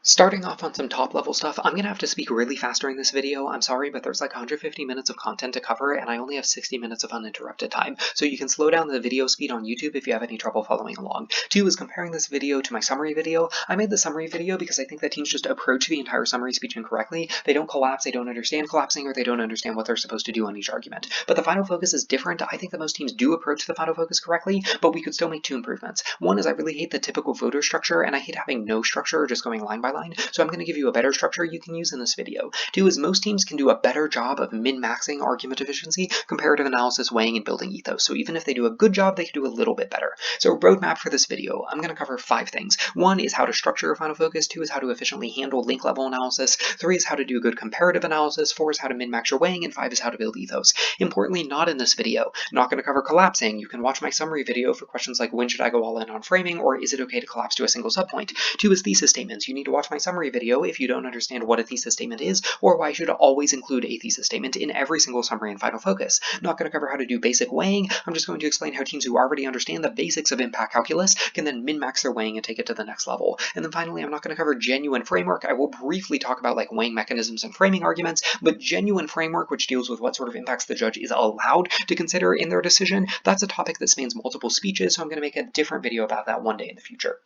Starting off on some top level stuff, I'm going to have to speak really fast during this video. I'm sorry, but there's like 150 minutes of content to cover and I only have 60 minutes of uninterrupted time. So you can slow down the video speed on YouTube if you have any trouble following along. 2 is comparing this video to my summary video. I made the summary video because I think that teams just approach the entire summary speech incorrectly. They don't collapse, they don't understand collapsing, or they don't understand what they're supposed to do on each argument. But the final focus is different. I think that most teams do approach the final focus correctly, but we could still make 2 improvements. One is I really hate the typical voter structure and I hate having no structure or just going line by line. So I'm going to give you a better structure you can use in this video. 2 is most teams can do a better job of min-maxing argument efficiency, comparative analysis, weighing, and building ethos. So even if they do a good job, they can do a little bit better. So roadmap for this video, I'm going to cover 5 things. 1 is how to structure a final focus. 2 is how to efficiently handle link level analysis. 3 is how to do good comparative analysis. 4 is how to min-max your weighing. And 5 is how to build ethos. Importantly, not in this video. Not going to cover collapsing. You can watch my summary video for questions like when should I go all in on framing, or is it okay to collapse to a single subpoint. 2 is thesis statements. You need to watch my summary video if you don't understand what a thesis statement is, or why you should always include a thesis statement in every single summary and final focus. Not going to cover how to do basic weighing. I'm just going to explain how teams who already understand the basics of impact calculus can then min-max their weighing and take it to the next level. And then finally, I'm not going to cover genuine framework. I will briefly talk about like weighing mechanisms and framing arguments, but genuine framework, which deals with what sort of impacts the judge is allowed to consider in their decision, that's a topic that spans multiple speeches, so I'm going to make a different video about that one day in the future.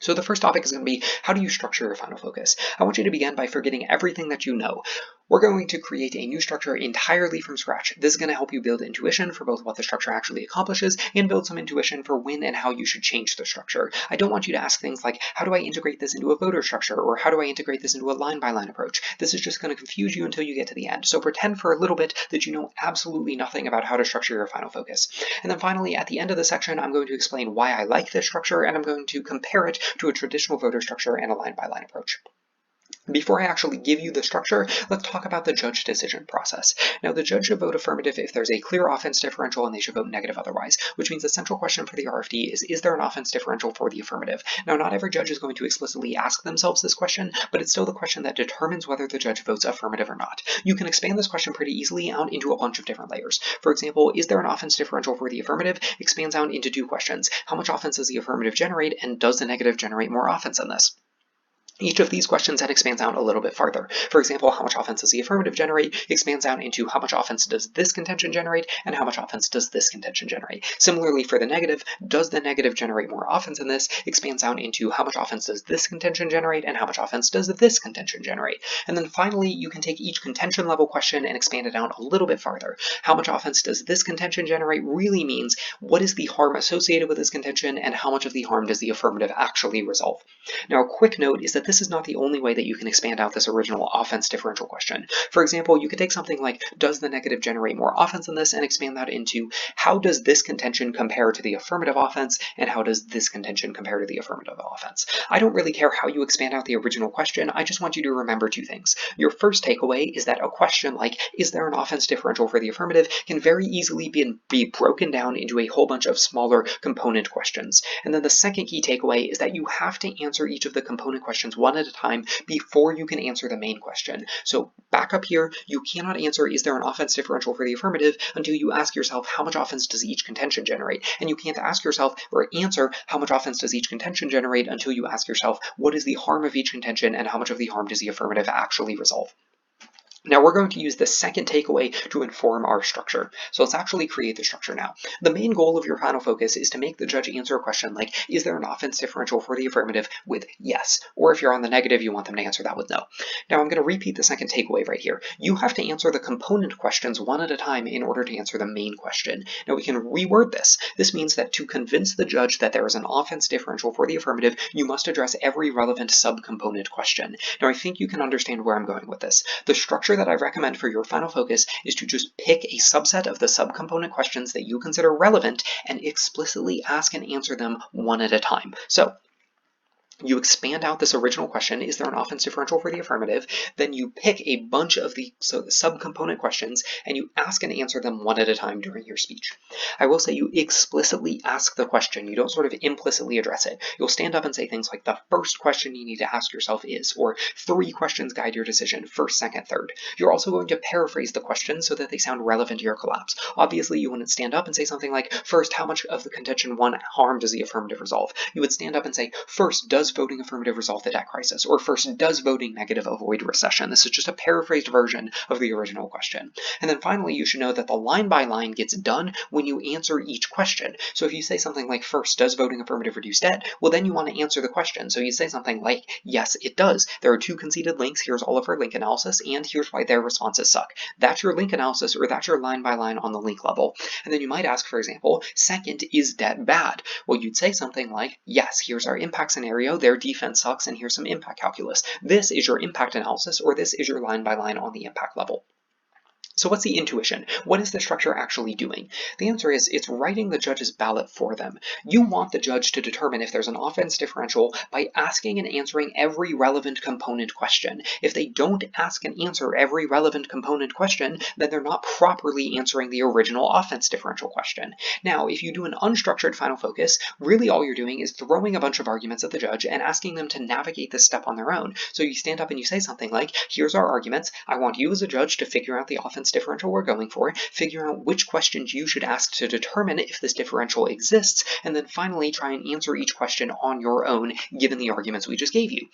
So the first topic is going to be, how do you structure your final focus? I want you to begin by forgetting everything that you know. We're going to create a new structure entirely from scratch. This is going to help you build intuition for both what the structure actually accomplishes and build some intuition for when and how you should change the structure. I don't want you to ask things like, how do I integrate this into a voter structure? Or how do I integrate this into a line-by-line approach? This is just going to confuse you until you get to the end. So pretend for a little bit that you know absolutely nothing about how to structure your final focus. And then finally, at the end of the section, I'm going to explain why I like this structure, and I'm going to compare it to a traditional voter structure and a line-by-line approach. Before I actually give you the structure, let's talk about the judge decision process. Now, the judge should vote affirmative if there's a clear offense differential, and they should vote negative otherwise, which means the central question for the RFD is there an offense differential for the affirmative? Now, not every judge is going to explicitly ask themselves this question, but it's still the question that determines whether the judge votes affirmative or not. You can expand this question pretty easily out into a bunch of different layers. For example, is there an offense differential for the affirmative? Expands out into 2 questions. How much offense does the affirmative generate, and does the negative generate more offense than this? Each of these questions then expands out a little bit farther. For example, how much offense does the affirmative generate expands out into how much offense does this contention generate, and how much offense does this contention generate. Similarly, for the negative, does the negative generate more offense than this expands out into how much offense does this contention generate, and how much offense does this contention generate. And then finally, you can take each contention level question and expand it out a little bit farther. How much offense does this contention generate really means what is the harm associated with this contention, and how much of the harm does the affirmative actually resolve. Now, a quick note is that this is not the only way that you can expand out this original offense differential question. For example, you could take something like, does the negative generate more offense than this, and expand that into how does this contention compare to the affirmative offense, and how does this contention compare to the affirmative offense. I don't really care how you expand out the original question, I just want you to remember 2 things. Your first takeaway is that a question like, is there an offense differential for the affirmative, can very easily be broken down into a whole bunch of smaller component questions. And then the second key takeaway is that you have to answer each of the component questions one at a time before you can answer the main question. So back up here, you cannot answer is there an offense differential for the affirmative until you ask yourself how much offense does each contention generate, and you can't ask yourself or answer how much offense does each contention generate until you ask yourself what is the harm of each contention and how much of the harm does the affirmative actually resolve. Now we're going to use the second takeaway to inform our structure. So let's actually create the structure now. The main goal of your final focus is to make the judge answer a question like, is there an offense differential for the affirmative with yes? Or if you're on the negative, you want them to answer that with no. Now I'm going to repeat the second takeaway right here. You have to answer the component questions one at a time in order to answer the main question. Now we can reword this. This means that to convince the judge that there is an offense differential for the affirmative, you must address every relevant subcomponent question. Now I think you can understand where I'm going with this. The structure that I recommend for your final focus is to just pick a subset of the subcomponent questions that you consider relevant and explicitly ask and answer them one at a time. So you expand out this original question, is there an offense differential for the affirmative? Then you pick a bunch of the subcomponent questions and you ask and answer them one at a time during your speech. I will say you explicitly ask the question. You don't sort of implicitly address it. You'll stand up and say things like the first question you need to ask yourself is, or 3 questions guide your decision, first, second, third. You're also going to paraphrase the questions so that they sound relevant to your collapse. Obviously, you wouldn't stand up and say something like, first, how much of the contention 1 harm does the affirmative resolve? You would stand up and say, first, does does voting affirmative resolve the debt crisis? Or first, does voting negative avoid recession? This is just a paraphrased version of the original question. And then finally, you should know that the line by line gets done when you answer each question. So if you say something like, first, does voting affirmative reduce debt? Well, then you want to answer the question. So you say something like, yes, it does. There are two conceded links. Here's all of our link analysis, and here's why their responses suck. That's your link analysis, or that's your line by line on the link level. And then you might ask, for example, second, is debt bad? Well, you'd say something like, yes, here's our impact scenario, their defense sucks, and here's some impact calculus. This is your impact analysis, or this is your line by line on the impact level. So what's the intuition? What is the structure actually doing? The answer is it's writing the judge's ballot for them. You want the judge to determine if there's an offense differential by asking and answering every relevant component question. If they don't ask and answer every relevant component question, then they're not properly answering the original offense differential question. Now, if you do an unstructured final focus, really all you're doing is throwing a bunch of arguments at the judge and asking them to navigate this step on their own. So you stand up and you say something like, here's our arguments. I want you as a judge to figure out the offense differential we're going for, figure out which questions you should ask to determine if this differential exists, and then finally try and answer each question on your own, given the arguments we just gave you.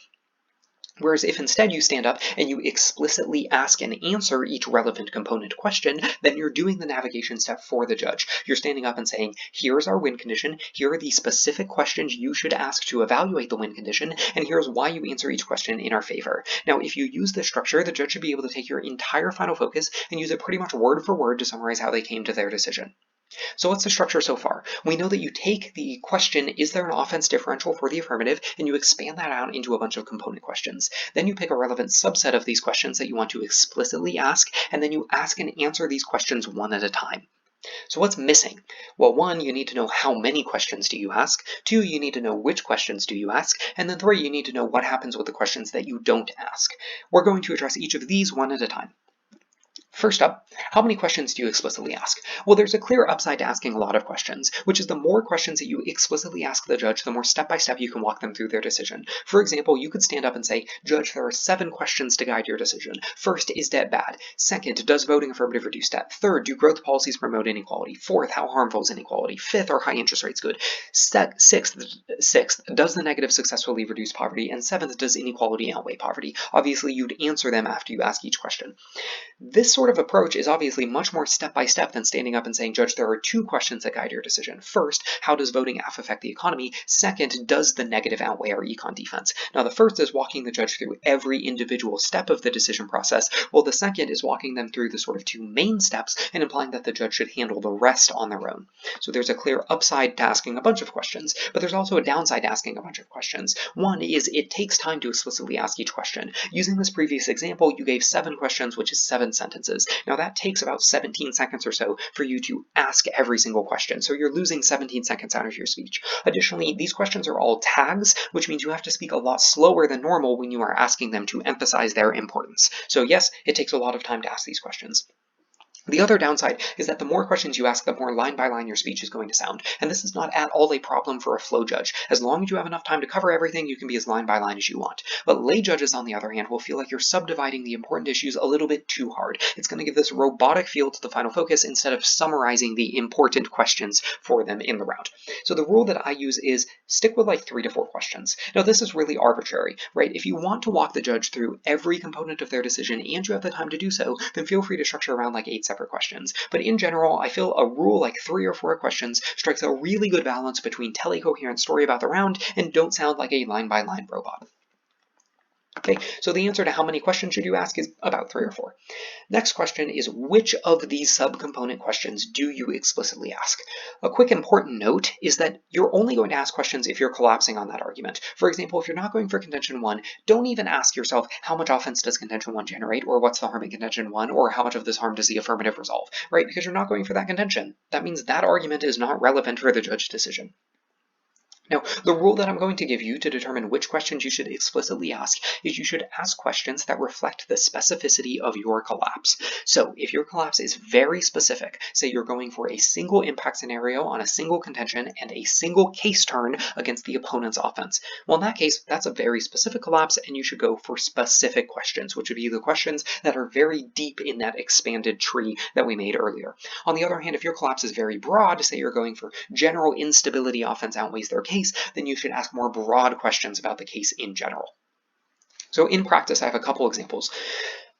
Whereas if instead you stand up and you explicitly ask and answer each relevant component question, then you're doing the navigation step for the judge. You're standing up and saying, here's our win condition, here are the specific questions you should ask to evaluate the win condition, and here's why you answer each question in our favor. Now, if you use this structure, the judge should be able to take your entire final focus and use it pretty much word for word to summarize how they came to their decision. So what's the structure so far? We know that you take the question, is there an offense differential for the affirmative, and you expand that out into a bunch of component questions. Then you pick a relevant subset of these questions that you want to explicitly ask, and then you ask and answer these questions one at a time. So what's missing? Well, 1, you need to know how many questions do you ask. 2, you need to know which questions do you ask. And then 3, you need to know what happens with the questions that you don't ask. We're going to address each of these one at a time. First up, how many questions do you explicitly ask? Well, there's a clear upside to asking a lot of questions, which is the more questions that you explicitly ask the judge, the more step-by-step you can walk them through their decision. For example, you could stand up and say, Judge, there are 7 questions to guide your decision. First, is debt bad? Second, does voting affirmative reduce debt? Third, do growth policies promote inequality? Fourth, how harmful is inequality? Fifth, are high interest rates good? Sixth, does the negative successfully reduce poverty? And 7th, does inequality outweigh poverty? Obviously, you'd answer them after you ask each question. This sort of approach is obviously much more step-by-step than standing up and saying, Judge, there are 2 questions that guide your decision. First, how does voting affect the economy? Second, does the negative outweigh our econ defense? Now, the first is walking the judge through every individual step of the decision process, while the second is walking them through the sort of 2 main steps and implying that the judge should handle the rest on their own. So there's a clear upside to asking a bunch of questions, but there's also a downside to asking a bunch of questions. One is it takes time to explicitly ask each question. Using this previous example, you gave 7 questions, which is 7 sentences. Now that takes about 17 seconds or so for you to ask every single question, so you're losing 17 seconds out of your speech. Additionally, these questions are all tags, which means you have to speak a lot slower than normal when you are asking them to emphasize their importance. So yes, it takes a lot of time to ask these questions. The other downside is that the more questions you ask, the more line by line your speech is going to sound. And this is not at all a problem for a flow judge. As long as you have enough time to cover everything, you can be as line by line as you want. But lay judges, on the other hand, will feel like you're subdividing the important issues a little bit too hard. It's going to give this robotic feel to the final focus instead of summarizing the important questions for them in the round. So the rule that I use is stick with like 3 to 4 questions. Now this is really arbitrary, right? If you want to walk the judge through every component of their decision and you have the time to do so, then feel free to structure around like 8 separate questions. But in general, I feel a rule like 3 or 4 questions strikes a really good balance between tell a coherent story about the round and don't sound like a line-by-line robot. Okay, so the answer to how many questions should you ask is about 3 or 4. Next question is, which of these subcomponent questions do you explicitly ask? A quick important note is that you're only going to ask questions if you're collapsing on that argument. For example, if you're not going for contention 1, don't even ask yourself how much offense does contention 1 generate, or what's the harm in contention 1, or how much of this harm does the affirmative resolve, right? Because you're not going for that contention. That means that argument is not relevant for the judge's decision. Now, the rule that I'm going to give you to determine which questions you should explicitly ask is you should ask questions that reflect the specificity of your collapse. So if your collapse is very specific, say you're going for a single impact scenario on a single contention and a single case turn against the opponent's offense, well, in that case, that's a very specific collapse, and you should go for specific questions, which would be the questions that are very deep in that expanded tree that we made earlier. On the other hand, if your collapse is very broad, say you're going for general instability offense outweighs their case, case, then you should ask more broad questions about the case in general. So in practice, I have a couple examples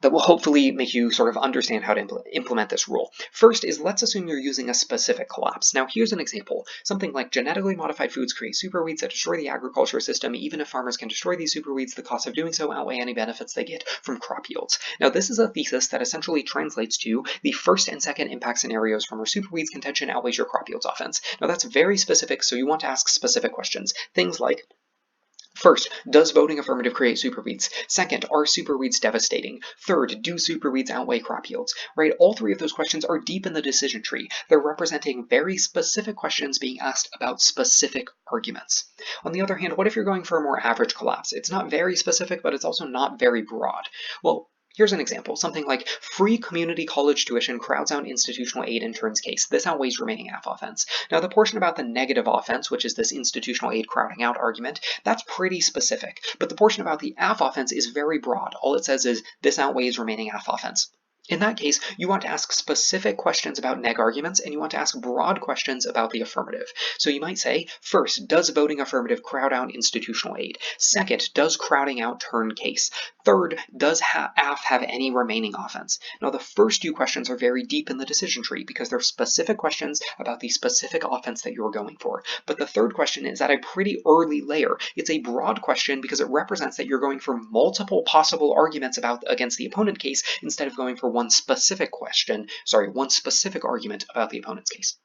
that will hopefully make you sort of understand how to implement this rule. First is, let's assume you're using a specific collapse. Now here's an example. Something like genetically modified foods create superweeds that destroy the agriculture system. Even if farmers can destroy these superweeds, the cost of doing so outweigh any benefits they get from crop yields. Now this is a thesis that essentially translates to the first and second impact scenarios from our superweeds contention outweighs your crop yields offense. Now that's very specific, so you want to ask specific questions. Things like, first, does voting affirmative create superweeds? Second, are superweeds devastating? Third, do superweeds outweigh crop yields? Right? All three of those questions are deep in the decision tree. They're representing very specific questions being asked about specific arguments. On the other hand, what if you're going for a more average collapse? It's not very specific, but it's also not very broad. Well, here's an example, something like free community college tuition crowds out institutional aid in Turn's case. This outweighs remaining AF offense. Now the portion about the negative offense, which is this institutional aid crowding out argument, that's pretty specific. But the portion about the AF offense is very broad. All it says is this outweighs remaining AF offense. In that case, you want to ask specific questions about neg arguments, and you want to ask broad questions about the affirmative. So you might say, first, does voting affirmative crowd out institutional aid? Second, does crowding out turn case? Third, does AF have any remaining offense? Now, the first two questions are very deep in the decision tree because they're specific questions about the specific offense that you're going for. But the third question is at a pretty early layer. It's a broad question because it represents that you're going for multiple possible arguments against the opponent case instead of going for one specific argument about the opponent's case.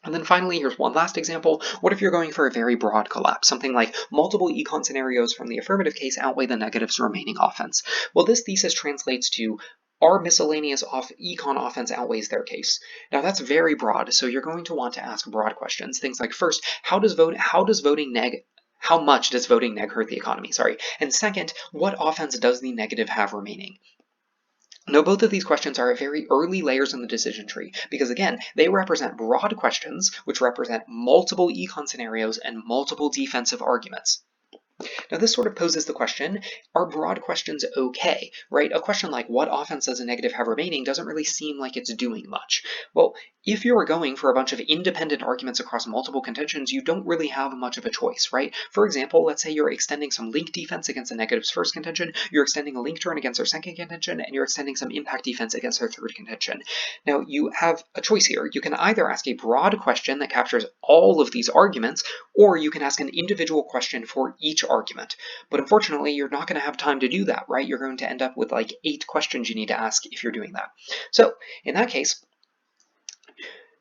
And then finally, here's one last example. What if you're going for a very broad collapse? Something like multiple econ scenarios from the affirmative case outweigh the negative's remaining offense. Well, this thesis translates to, our miscellaneous econ offense outweighs their case. Now that's very broad, so you're going to want to ask broad questions. Things like, first, how much does voting neg hurt the economy? And second, what offense does the negative have remaining? Now, both of these questions are at very early layers in the decision tree because, again, they represent broad questions which represent multiple econ scenarios and multiple defensive arguments. Now, this sort of poses the question, are broad questions okay, right? A question like, what offense does a negative have remaining doesn't really seem like it's doing much. Well, if you're going for a bunch of independent arguments across multiple contentions, you don't really have much of a choice, right? For example, let's say you're extending some link defense against the negative's first contention, you're extending a link turn against their second contention, and you're extending some impact defense against their third contention. Now, you have a choice here. You can either ask a broad question that captures all of these arguments, or you can ask an individual question for each argument. But unfortunately, you're not going to have time to do that, right? You're going to end up with like 8 questions you need to ask if you're doing that. So in that case,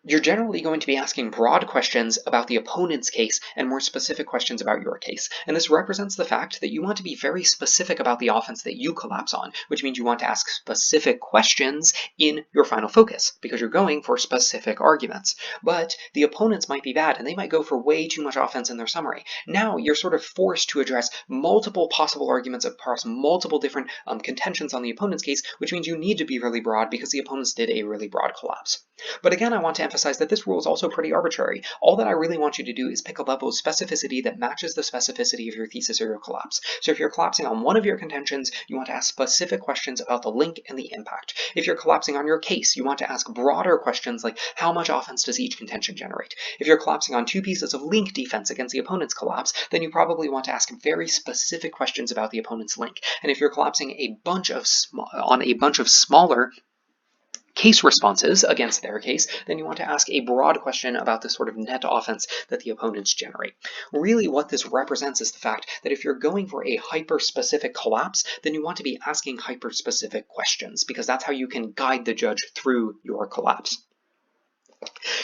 you're generally going to be asking broad questions about the opponent's case and more specific questions about your case. And this represents the fact that you want to be very specific about the offense that you collapse on, which means you want to ask specific questions in your final focus because you're going for specific arguments. But the opponents might be bad and they might go for way too much offense in their summary. Now you're sort of forced to address multiple possible arguments across multiple different contentions on the opponent's case, which means you need to be really broad because the opponents did a really broad collapse. But again, I want to emphasize that this rule is also pretty arbitrary. All that I really want you to do is pick a level of specificity that matches the specificity of your thesis or your collapse. So if you're collapsing on one of your contentions, you want to ask specific questions about the link and the impact. If you're collapsing on your case, you want to ask broader questions like how much offense does each contention generate? If you're collapsing on 2 pieces of link defense against the opponent's collapse, then you probably want to ask very specific questions about the opponent's link. And if you're collapsing on a bunch of smaller case responses against their case, then you want to ask a broad question about the sort of net offense that the opponents generate. Really, what this represents is the fact that if you're going for a hyper-specific collapse, then you want to be asking hyper-specific questions because that's how you can guide the judge through your collapse.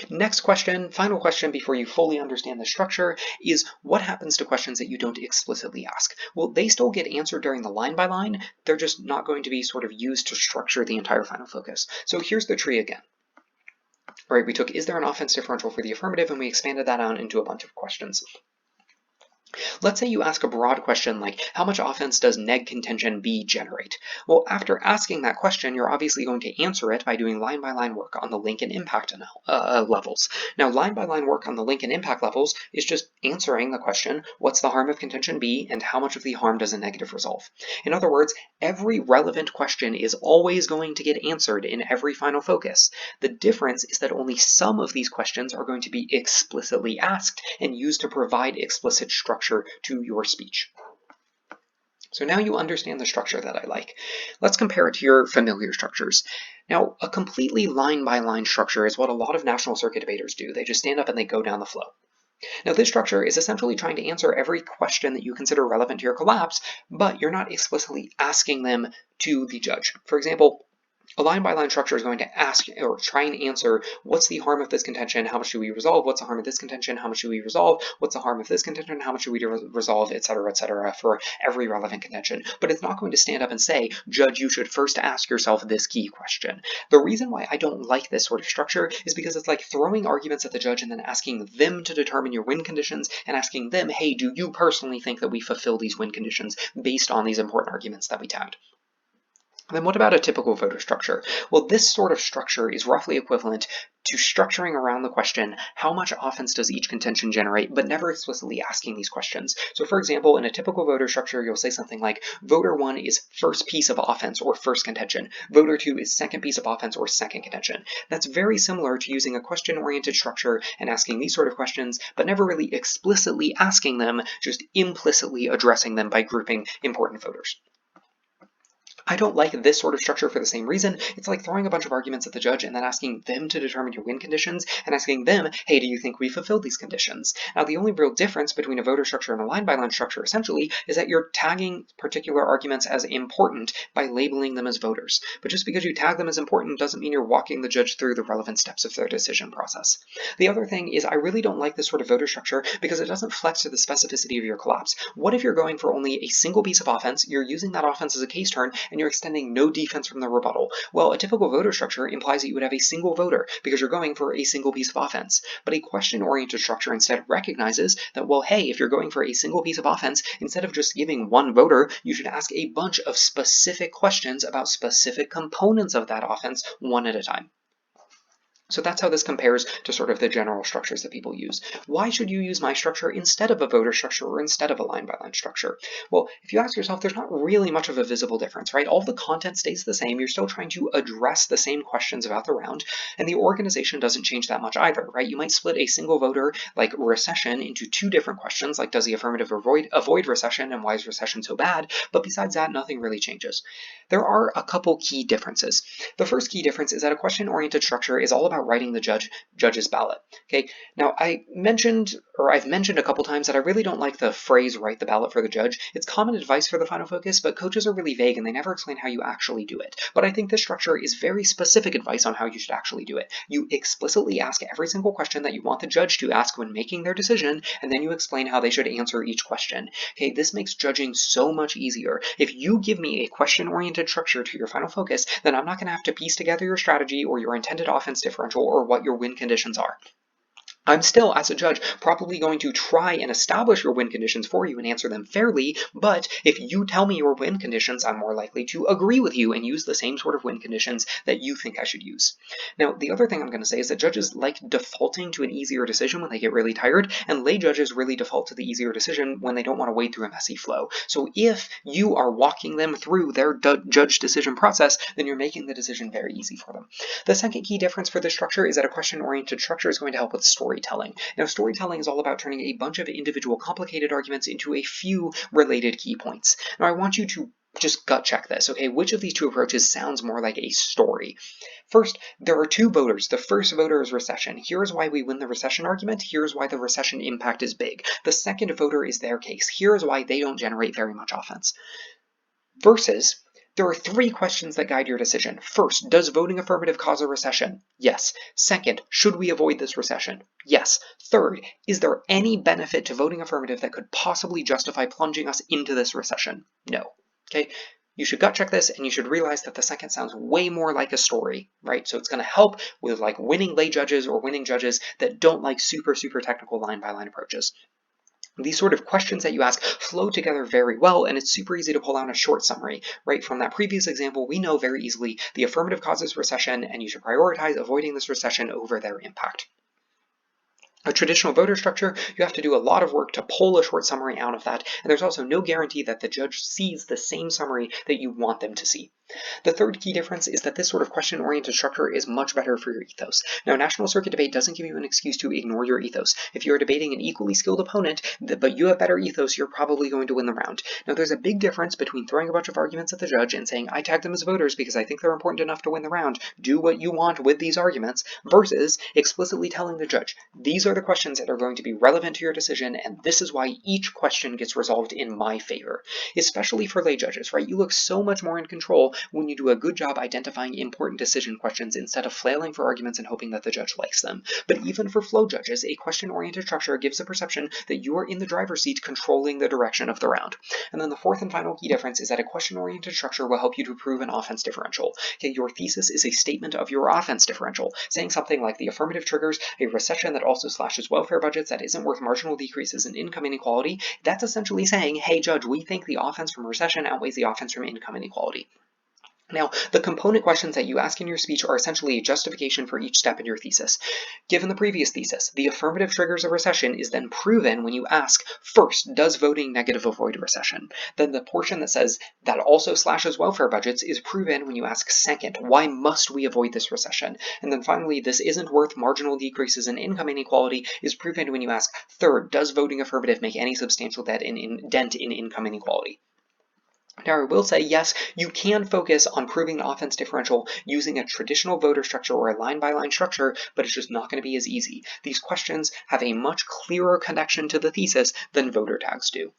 Next question, final question before you fully understand the structure, is what happens to questions that you don't explicitly ask? Well, they still get answered during the line by line, they're just not going to be sort of used to structure the entire final focus. So here's the tree again. Right, we took, is there an offense differential for the affirmative, and we expanded that out into a bunch of questions. Let's say you ask a broad question like, how much offense does neg contention B generate? Well, after asking that question, you're obviously going to answer it by doing line-by-line work on the link and impact levels. Now, line-by-line work on the link and impact levels is just answering the question, what's the harm of contention B, and how much of the harm does a negative resolve? In other words, every relevant question is always going to get answered in every final focus. The difference is that only some of these questions are going to be explicitly asked and used to provide explicit structure to your speech. So now you understand the structure that I like. Let's compare it to your familiar structures. Now, a completely line-by-line structure is what a lot of national circuit debaters do. They just stand up and they go down the flow. Now, this structure is essentially trying to answer every question that you consider relevant to your collapse, but you're not explicitly asking them to the judge. For example, a line-by-line structure is going to ask or try and answer, what's the harm of this contention, how much do we resolve, what's the harm of this contention, how much do we resolve, what's the harm of this contention, how much do we resolve, etc., for every relevant contention. But it's not going to stand up and say, judge, you should first ask yourself this key question. The reason why I don't like this sort of structure is because it's like throwing arguments at the judge and then asking them to determine your win conditions and asking them, hey, do you personally think that we fulfill these win conditions based on these important arguments that we tagged? Then what about a typical voter structure? Well, this sort of structure is roughly equivalent to structuring around the question, how much offense does each contention generate, but never explicitly asking these questions. So for example, in a typical voter structure, you'll say something like, voter 1 is first piece of offense or first contention. Voter 2 is second piece of offense or second contention. That's very similar to using a question-oriented structure and asking these sort of questions, but never really explicitly asking them, just implicitly addressing them by grouping important voters. I don't like this sort of structure for the same reason. It's like throwing a bunch of arguments at the judge and then asking them to determine your win conditions and asking them, hey, do you think we fulfilled these conditions? Now, the only real difference between a voter structure and a line-by-line structure, essentially, is that you're tagging particular arguments as important by labeling them as voters. But just because you tag them as important doesn't mean you're walking the judge through the relevant steps of their decision process. The other thing is I really don't like this sort of voter structure because it doesn't flex to the specificity of your collapse. What if you're going for only a single piece of offense, you're using that offense as a case turn, and you're extending no defense from the rebuttal? Well, a typical voter structure implies that you would have a single voter because you're going for a single piece of offense. But a question-oriented structure instead recognizes that, well, hey, if you're going for a single piece of offense, instead of just giving one voter, you should ask a bunch of specific questions about specific components of that offense one at a time. So that's how this compares to sort of the general structures that people use. Why should you use my structure instead of a voter structure or instead of a line-by-line structure? Well, if you ask yourself, there's not really much of a visible difference, right? All the content stays the same. You're still trying to address the same questions about the round, and the organization doesn't change that much either, right? You might split a single voter like recession into two different questions, like does the affirmative avoid recession and why is recession so bad? But besides that, nothing really changes. There are a couple key differences. The first key difference is that a question-oriented structure is all about writing the judge's ballot. Okay, now I've mentioned a couple times that I really don't like the phrase write the ballot for the judge. It's common advice for the final focus, but coaches are really vague and they never explain how you actually do it. But I think this structure is very specific advice on how you should actually do it. You explicitly ask every single question that you want the judge to ask when making their decision, and then you explain how they should answer each question. Okay, this makes judging so much easier. If you give me a question-oriented structure to your final focus, then I'm not going to have to piece together your strategy or your intended offense differential or what your win conditions are. I'm still, as a judge, probably going to try and establish your win conditions for you and answer them fairly, but if you tell me your win conditions, I'm more likely to agree with you and use the same sort of win conditions that you think I should use. Now, the other thing I'm going to say is that judges like defaulting to an easier decision when they get really tired, and lay judges really default to the easier decision when they don't want to wade through a messy flow. So if you are walking them through their judge decision process, then you're making the decision very easy for them. The second key difference for this structure is that a question-oriented structure is going to help with storytelling. Now, storytelling is all about turning a bunch of individual complicated arguments into a few related key points. Now, I want you to just gut check this, okay? Which of these two approaches sounds more like a story? First, there are two voters. The first voter is recession. Here's why we win the recession argument. Here's why the recession impact is big. The second voter is their case. Here's why they don't generate very much offense. Versus, there are three questions that guide your decision. First, does voting affirmative cause a recession? Yes. Second, should we avoid this recession? Yes. Third, is there any benefit to voting affirmative that could possibly justify plunging us into this recession? No. Okay? You should gut check this, and you should realize that the second sounds way more like a story, right? So it's going to help with like winning lay judges or winning judges that don't like super technical line-by-line approaches. These sort of questions that you ask flow together very well, and it's super easy to pull out a short summary, right? From that previous example, we know very easily the affirmative causes recession, and you should prioritize avoiding this recession over their impact. A traditional voter structure, you have to do a lot of work to pull a short summary out of that, and there's also no guarantee that the judge sees the same summary that you want them to see. The third key difference is that this sort of question-oriented structure is much better for your ethos. Now, national circuit debate doesn't give you an excuse to ignore your ethos. If you're debating an equally skilled opponent, but you have better ethos, you're probably going to win the round. Now, there's a big difference between throwing a bunch of arguments at the judge and saying, I tag them as voters because I think they're important enough to win the round, do what you want with these arguments, versus explicitly telling the judge, these are the questions that are going to be relevant to your decision, and this is why each question gets resolved in my favor. Especially for lay judges, right? You look so much more in control when you do a good job identifying important decision questions instead of flailing for arguments and hoping that the judge likes them. But even for flow judges, a question-oriented structure gives the perception that you are in the driver's seat controlling the direction of the round. And then the fourth and final key difference is that a question-oriented structure will help you to prove an offense differential. Okay, your thesis is a statement of your offense differential, saying something like the affirmative triggers a recession that also slashes welfare budgets that isn't worth marginal decreases in income inequality. That's essentially saying, hey judge, we think the offense from recession outweighs the offense from income inequality. Now, the component questions that you ask in your speech are essentially a justification for each step in your thesis. Given the previous thesis, the affirmative triggers a recession is then proven when you ask, first, does voting negative avoid recession? Then the portion that says that also slashes welfare budgets is proven when you ask, second, why must we avoid this recession? And then finally, this isn't worth marginal decreases in income inequality is proven when you ask, third, does voting affirmative make any substantial dent in income inequality? Now, I will say, yes, you can focus on proving an offense differential using a traditional voter structure or a line-by-line structure, but it's just not going to be as easy. These questions have a much clearer connection to the thesis than voter tags do.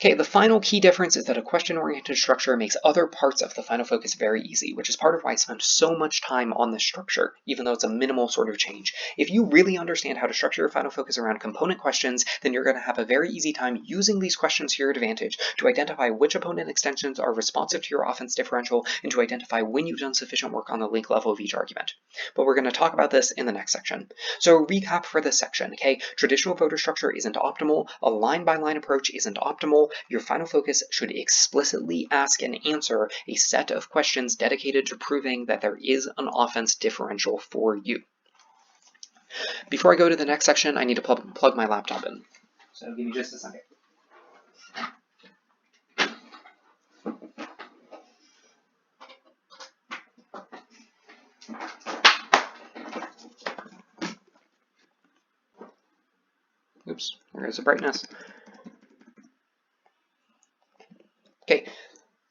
Okay, the final key difference is that a question-oriented structure makes other parts of the final focus very easy, which is part of why I spend so much time on this structure, even though it's a minimal sort of change. If you really understand how to structure your final focus around component questions, then you're going to have a very easy time using these questions to your advantage to identify which opponent extensions are responsive to your offense differential and to identify when you've done sufficient work on the link level of each argument. But we're going to talk about this in the next section. So recap for this section, okay? Traditional voter structure isn't optimal, a line-by-line approach isn't optimal. Your final focus should explicitly ask and answer a set of questions dedicated to proving that there is an offense differential for you. Before I go to the next section, I need to plug my laptop in. So give me just a second. Oops, there goes the brightness. Okay,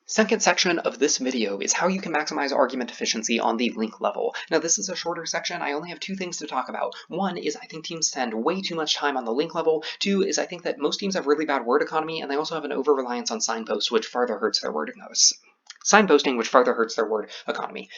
second section of this video is how you can maximize argument efficiency on the link level. Now, this is a shorter section. I only have two things to talk about. One is I think teams spend way too much time on the link level. Two is I think that most teams have really bad word economy, and they also have an over-reliance on signposts, which further hurts their word signposting, which further hurts their word economy.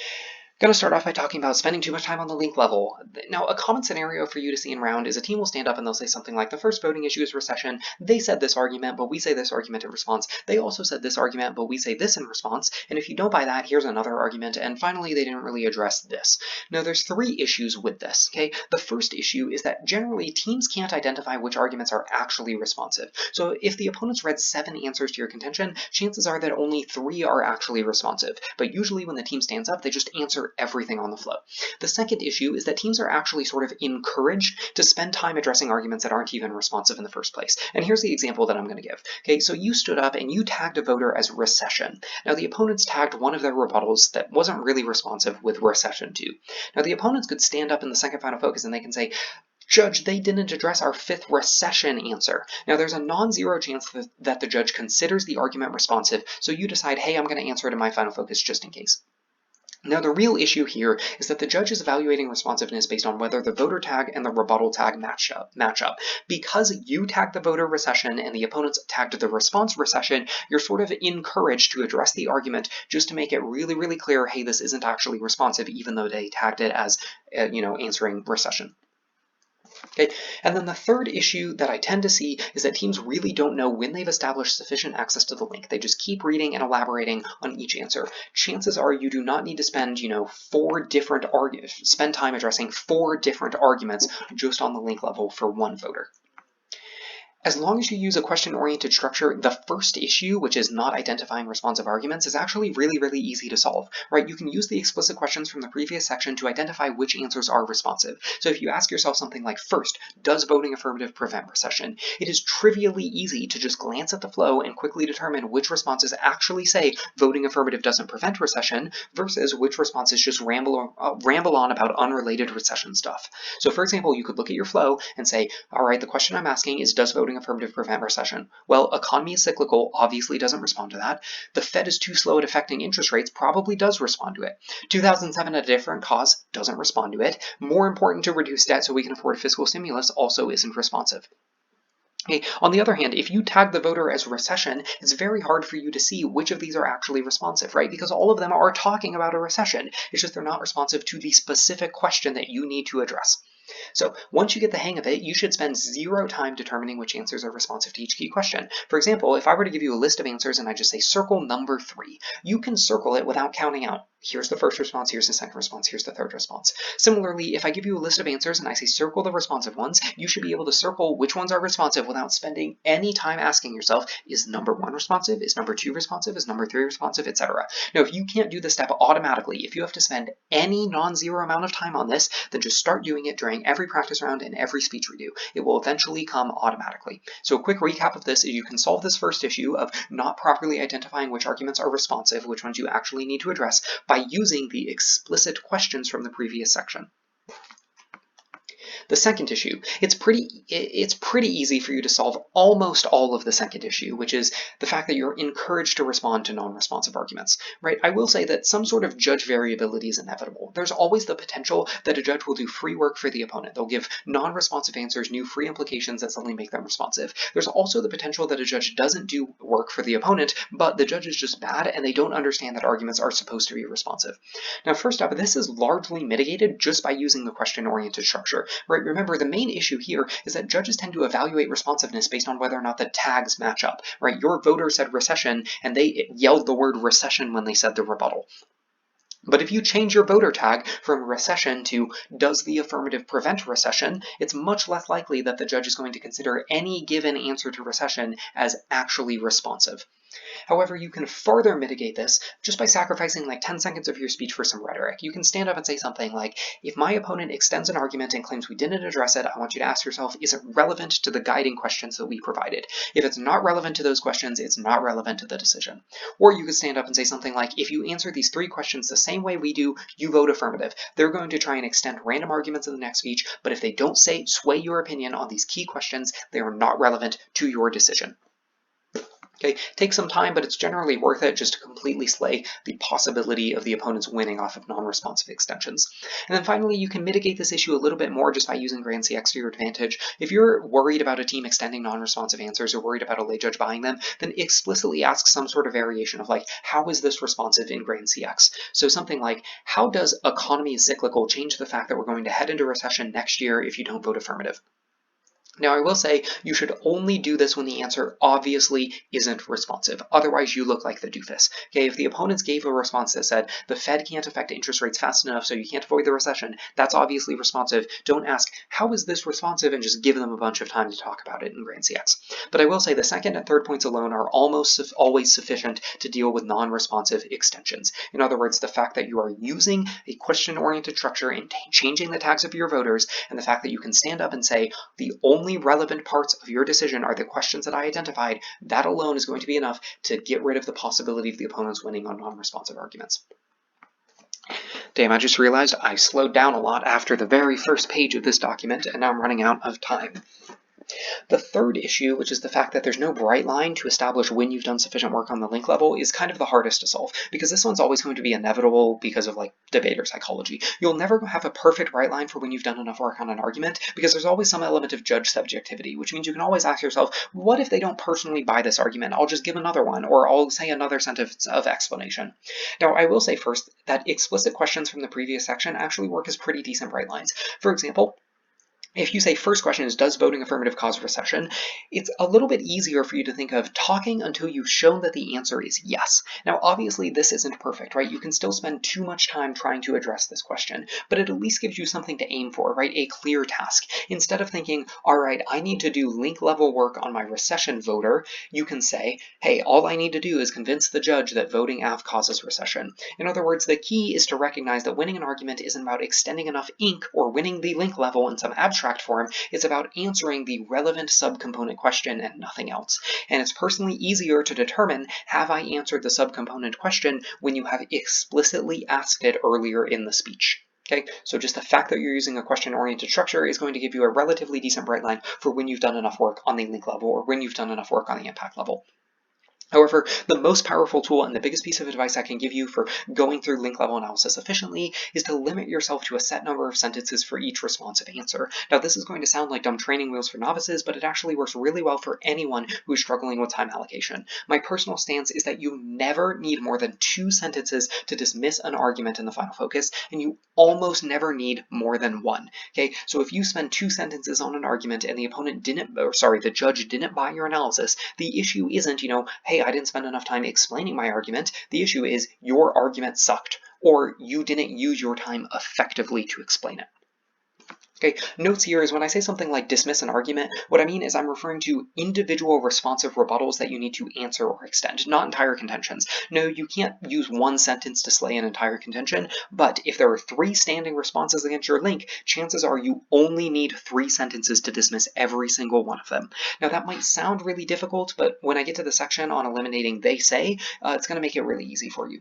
Going to start off by talking about spending too much time on the link level. Now, a common scenario for you to see in round is a team will stand up and they'll say something like, the first voting issue is recession. They said this argument, but we say this argument in response. They also said this argument, but we say this in response. And if you don't buy that, here's another argument. And finally, they didn't really address this. Now, there's three issues with this, okay? The first issue is that generally teams can't identify which arguments are actually responsive. So if the opponents read 7 answers to your contention, chances are that only 3 are actually responsive. But usually when the team stands up, they just answer everything on the flow. The second issue is that teams are actually sort of encouraged to spend time addressing arguments that aren't even responsive in the first place. And here's the example that I'm going to give. Okay, so you stood up and you tagged a voter as recession. Now the opponents tagged one of their rebuttals that wasn't really responsive with recession too. Now the opponents could stand up in the second final focus and they can say, Judge, they didn't address our 5th recession answer. Now, there's a non-zero chance that the judge considers the argument responsive, so you decide, hey, I'm going to answer it in my final focus just in case. Now, the real issue here is that the judge is evaluating responsiveness based on whether the voter tag and the rebuttal tag match up. Because you tagged the voter recession and the opponents tagged the response recession, you're sort of encouraged to address the argument just to make it really, really clear, hey, this isn't actually responsive, even though they tagged it as, answering recession. Okay, and then the third issue that I tend to see is that teams really don't know when they've established sufficient access to the link. They just keep reading and elaborating on each answer. Chances are you do not need to spend, spend time addressing 4 different arguments just on the link level for one voter. As long as you use a question-oriented structure, the first issue, which is not identifying responsive arguments, is actually really, really easy to solve, right? You can use the explicit questions from the previous section to identify which answers are responsive. So if you ask yourself something like, first, does voting affirmative prevent recession? It is trivially easy to just glance at the flow and quickly determine which responses actually say voting affirmative doesn't prevent recession versus which responses just ramble on about unrelated recession stuff. So for example, you could look at your flow and say, all right, the question I'm asking is, does voting affirmative prevent recession? Well, economy is cyclical, obviously doesn't respond to that. The Fed is too slow at affecting interest rates, probably does respond to it. 2007 at a different cause, doesn't respond to it. More important to reduce debt so we can afford fiscal stimulus, also isn't responsive. Okay. On the other hand, if you tag the voter as recession, it's very hard for you to see which of these are actually responsive, right? Because all of them are talking about a recession. It's just they're not responsive to the specific question that you need to address. So once you get the hang of it, you should spend zero time determining which answers are responsive to each key question. For example, if I were to give you a list of answers and I just say circle number 3, you can circle it without counting out. Here's the first response, here's the second response, here's the third response. Similarly, if I give you a list of answers and I say circle the responsive ones, you should be able to circle which ones are responsive without spending any time asking yourself, is number 1 responsive, is number 2 responsive, is number 3 responsive, etc. Now, if you can't do this step automatically, if you have to spend any non-zero amount of time on this, then just start doing it during every practice round and every speech redo. It will eventually come automatically. So a quick recap of this is you can solve this first issue of not properly identifying which arguments are responsive, which ones you actually need to address, by using the explicit questions from the previous section. The second issue, it's pretty easy for you to solve almost all of the second issue, which is the fact that you're encouraged to respond to non-responsive arguments, right? I will say that some sort of judge variability is inevitable. There's always the potential that a judge will do free work for the opponent. They'll give non-responsive answers new free implications that suddenly make them responsive. There's also the potential that a judge doesn't do work for the opponent, but the judge is just bad and they don't understand that arguments are supposed to be responsive. Now, first up, this is largely mitigated just by using the question-oriented structure, right? Remember, the main issue here is that judges tend to evaluate responsiveness based on whether or not the tags match up, right? Your voter said recession, and they yelled the word recession when they said the rebuttal. But if you change your voter tag from recession to does the affirmative prevent recession, it's much less likely that the judge is going to consider any given answer to recession as actually responsive. However, you can further mitigate this just by sacrificing like 10 seconds of your speech for some rhetoric. You can stand up and say something like, if my opponent extends an argument and claims we didn't address it, I want you to ask yourself, is it relevant to the guiding questions that we provided? If it's not relevant to those questions, it's not relevant to the decision. Or you could stand up and say something like, if you answer these 3 questions the same way we do, you vote affirmative. They're going to try and extend random arguments in the next speech, but if they don't sway your opinion on these key questions, they are not relevant to your decision. Okay, take some time, but it's generally worth it just to completely slay the possibility of the opponents winning off of non-responsive extensions. And then finally, you can mitigate this issue a little bit more just by using Grand CX to your advantage. If you're worried about a team extending non-responsive answers or worried about a lay judge buying them, then explicitly ask some sort of variation of like, how is this responsive in Grand CX? So something like, how does economy is cyclical change the fact that we're going to head into recession next year if you don't vote affirmative? Now, I will say you should only do this when the answer obviously isn't responsive. Otherwise, you look like the doofus. Okay, if the opponents gave a response that said the Fed can't affect interest rates fast enough so you can't avoid the recession, that's obviously responsive. Don't ask, how is this responsive, and just give them a bunch of time to talk about it in Grand CX. But I will say the second and third points alone are almost always sufficient to deal with non-responsive extensions. In other words, the fact that you are using a question-oriented structure and changing the tags of your voters, and the fact that you can stand up and say, the only relevant parts of your decision are the questions that I identified, that alone is going to be enough to get rid of the possibility of the opponents winning on non-responsive arguments. Damn, I just realized I slowed down a lot after the very first page of this document, and now I'm running out of time. The third issue, which is the fact that there's no bright line to establish when you've done sufficient work on the link level, is kind of the hardest to solve, because this one's always going to be inevitable because of like debater psychology. You'll never have a perfect bright line for when you've done enough work on an argument, because there's always some element of judge subjectivity, which means you can always ask yourself, what if they don't personally buy this argument? I'll just give another one, or I'll say another sentence of explanation. Now, I will say first that explicit questions from the previous section actually work as pretty decent bright lines. For example, If you say first question is, does voting affirmative cause recession? It's a little bit easier for you to think of talking until you've shown that the answer is yes. Now, obviously, this isn't perfect, right? You can still spend too much time trying to address this question, but it at least gives you something to aim for, right? A clear task. Instead of thinking, all right, I need to do link level work on my recession voter, you can say, hey, all I need to do is convince the judge that voting AF causes recession. In other words, the key is to recognize that winning an argument isn't about extending enough ink or winning the link level in some abstract form. It's about answering the relevant subcomponent question and nothing else. And it's personally easier to determine, have I answered the subcomponent question, when you have explicitly asked it earlier in the speech. Okay, so just the fact that you're using a question-oriented structure is going to give you a relatively decent bright line for when you've done enough work on the link level or when you've done enough work on the impact level. However, the most powerful tool and the biggest piece of advice I can give you for going through link level analysis efficiently is to limit yourself to a set number of sentences for each responsive answer. Now, this is going to sound like dumb training wheels for novices, but it actually works really well for anyone who is struggling with time allocation. My personal stance is that you never need more than 2 sentences to dismiss an argument in the final focus, and you almost never need more than 1. Okay, so if you spend 2 sentences on an argument and the judge didn't buy your analysis, the issue isn't, hey, I didn't spend enough time explaining my argument. The issue is your argument sucked, or you didn't use your time effectively to explain it. Okay, notes here is when I say something like dismiss an argument, what I mean is I'm referring to individual responsive rebuttals that you need to answer or extend, not entire contentions. No, you can't use 1 sentence to slay an entire contention, but if there are 3 standing responses against your link, chances are you only need 3 sentences to dismiss every single one of them. Now that might sound really difficult, but when I get to the section on eliminating they say, it's going to make it really easy for you.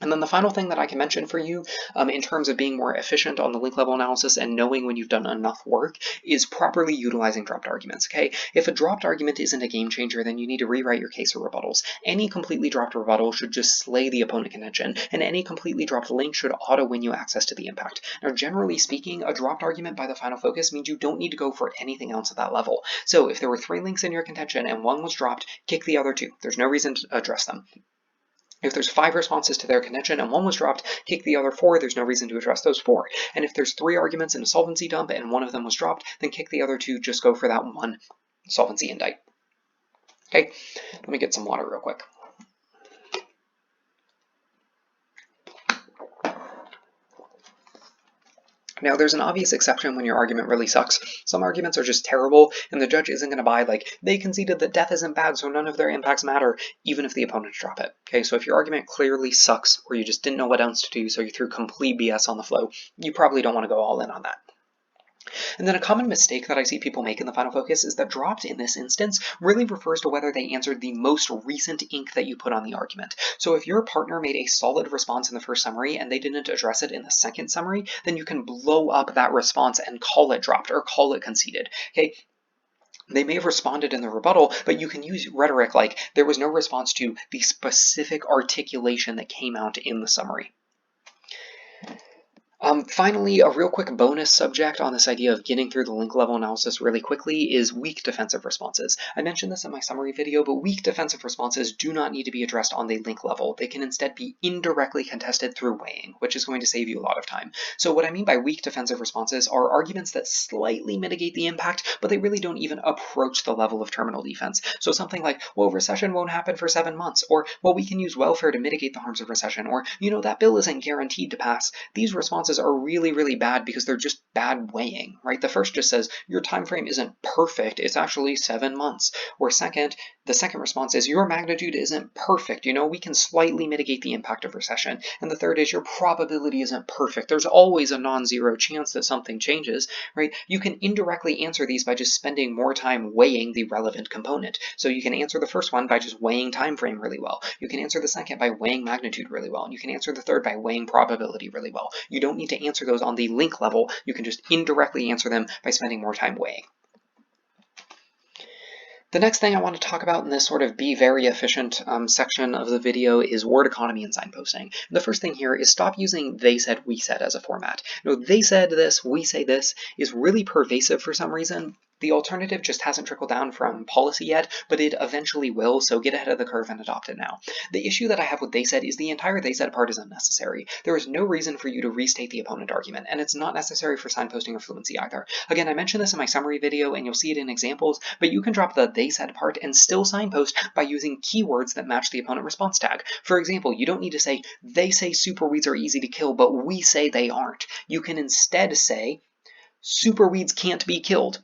And then the final thing that I can mention for you in terms of being more efficient on the link level analysis and knowing when you've done enough work is properly utilizing dropped arguments, okay? If a dropped argument isn't a game changer, then you need to rewrite your case or rebuttals. Any completely dropped rebuttal should just slay the opponent contention, and any completely dropped link should auto-win you access to the impact. Now, generally speaking, a dropped argument by the final focus means you don't need to go for anything else at that level. So if there were 3 links in your contention and 1 was dropped, kick the other 2. There's no reason to address them. If there's 5 responses to their contention and 1 was dropped, kick the other 4. There's no reason to address those 4. And if there's 3 arguments in a solvency dump and 1 of them was dropped, then kick the other 2. Just go for that 1 solvency indict. Okay, let me get some water real quick. Now, there's an obvious exception when your argument really sucks. Some arguments are just terrible, and the judge isn't going to buy, like, they conceded that death isn't bad, so none of their impacts matter, even if the opponents drop it. Okay, so if your argument clearly sucks, or you just didn't know what else to do, so you threw complete BS on the flow, you probably don't want to go all in on that. And then a common mistake that I see people make in the final focus is that dropped in this instance really refers to whether they answered the most recent ink that you put on the argument. So if your partner made a solid response in the first summary and they didn't address it in the second summary, then you can blow up that response and call it dropped or call it conceded. Okay. They may have responded in the rebuttal, but you can use rhetoric like there was no response to the specific articulation that came out in the summary. Finally, a real quick bonus subject on this idea of getting through the link level analysis really quickly is weak defensive responses. I mentioned this in my summary video, but weak defensive responses do not need to be addressed on the link level. They can instead be indirectly contested through weighing, which is going to save you a lot of time. So what I mean by weak defensive responses are arguments that slightly mitigate the impact, but they really don't even approach the level of terminal defense. So something like, well, recession won't happen for 7 months, or, well, we can use welfare to mitigate the harms of recession, or, that bill isn't guaranteed to pass. These responses are really, really bad because they're just bad weighing, right? The first just says your time frame isn't perfect, it's actually 7 months. Or second, the second response is your magnitude isn't perfect, we can slightly mitigate the impact of recession. And the third is your probability isn't perfect. There's always a non-zero chance that something changes, right? You can indirectly answer these by just spending more time weighing the relevant component. So you can answer the first one by just weighing time frame really well. You can answer the second by weighing magnitude really well. And you can answer the third by weighing probability really well. You don't need to answer those on the link level. You can just indirectly answer them by spending more time weighing. The next thing I want to talk about in this sort of be very efficient section of the video is word economy and signposting. The first thing here is stop using they said, we said as a format. They said this, we say this is really pervasive for some reason, The alternative just hasn't trickled down from policy yet, but it eventually will, so get ahead of the curve and adopt it now. The issue that I have with they said is the entire they said part is unnecessary. There is no reason for you to restate the opponent argument, and it's not necessary for signposting or fluency either. Again, I mentioned this in my summary video, and you'll see it in examples, but you can drop the they said part and still signpost by using keywords that match the opponent response tag. For example, you don't need to say, they say super weeds are easy to kill, but we say they aren't. You can instead say, super weeds can't be killed.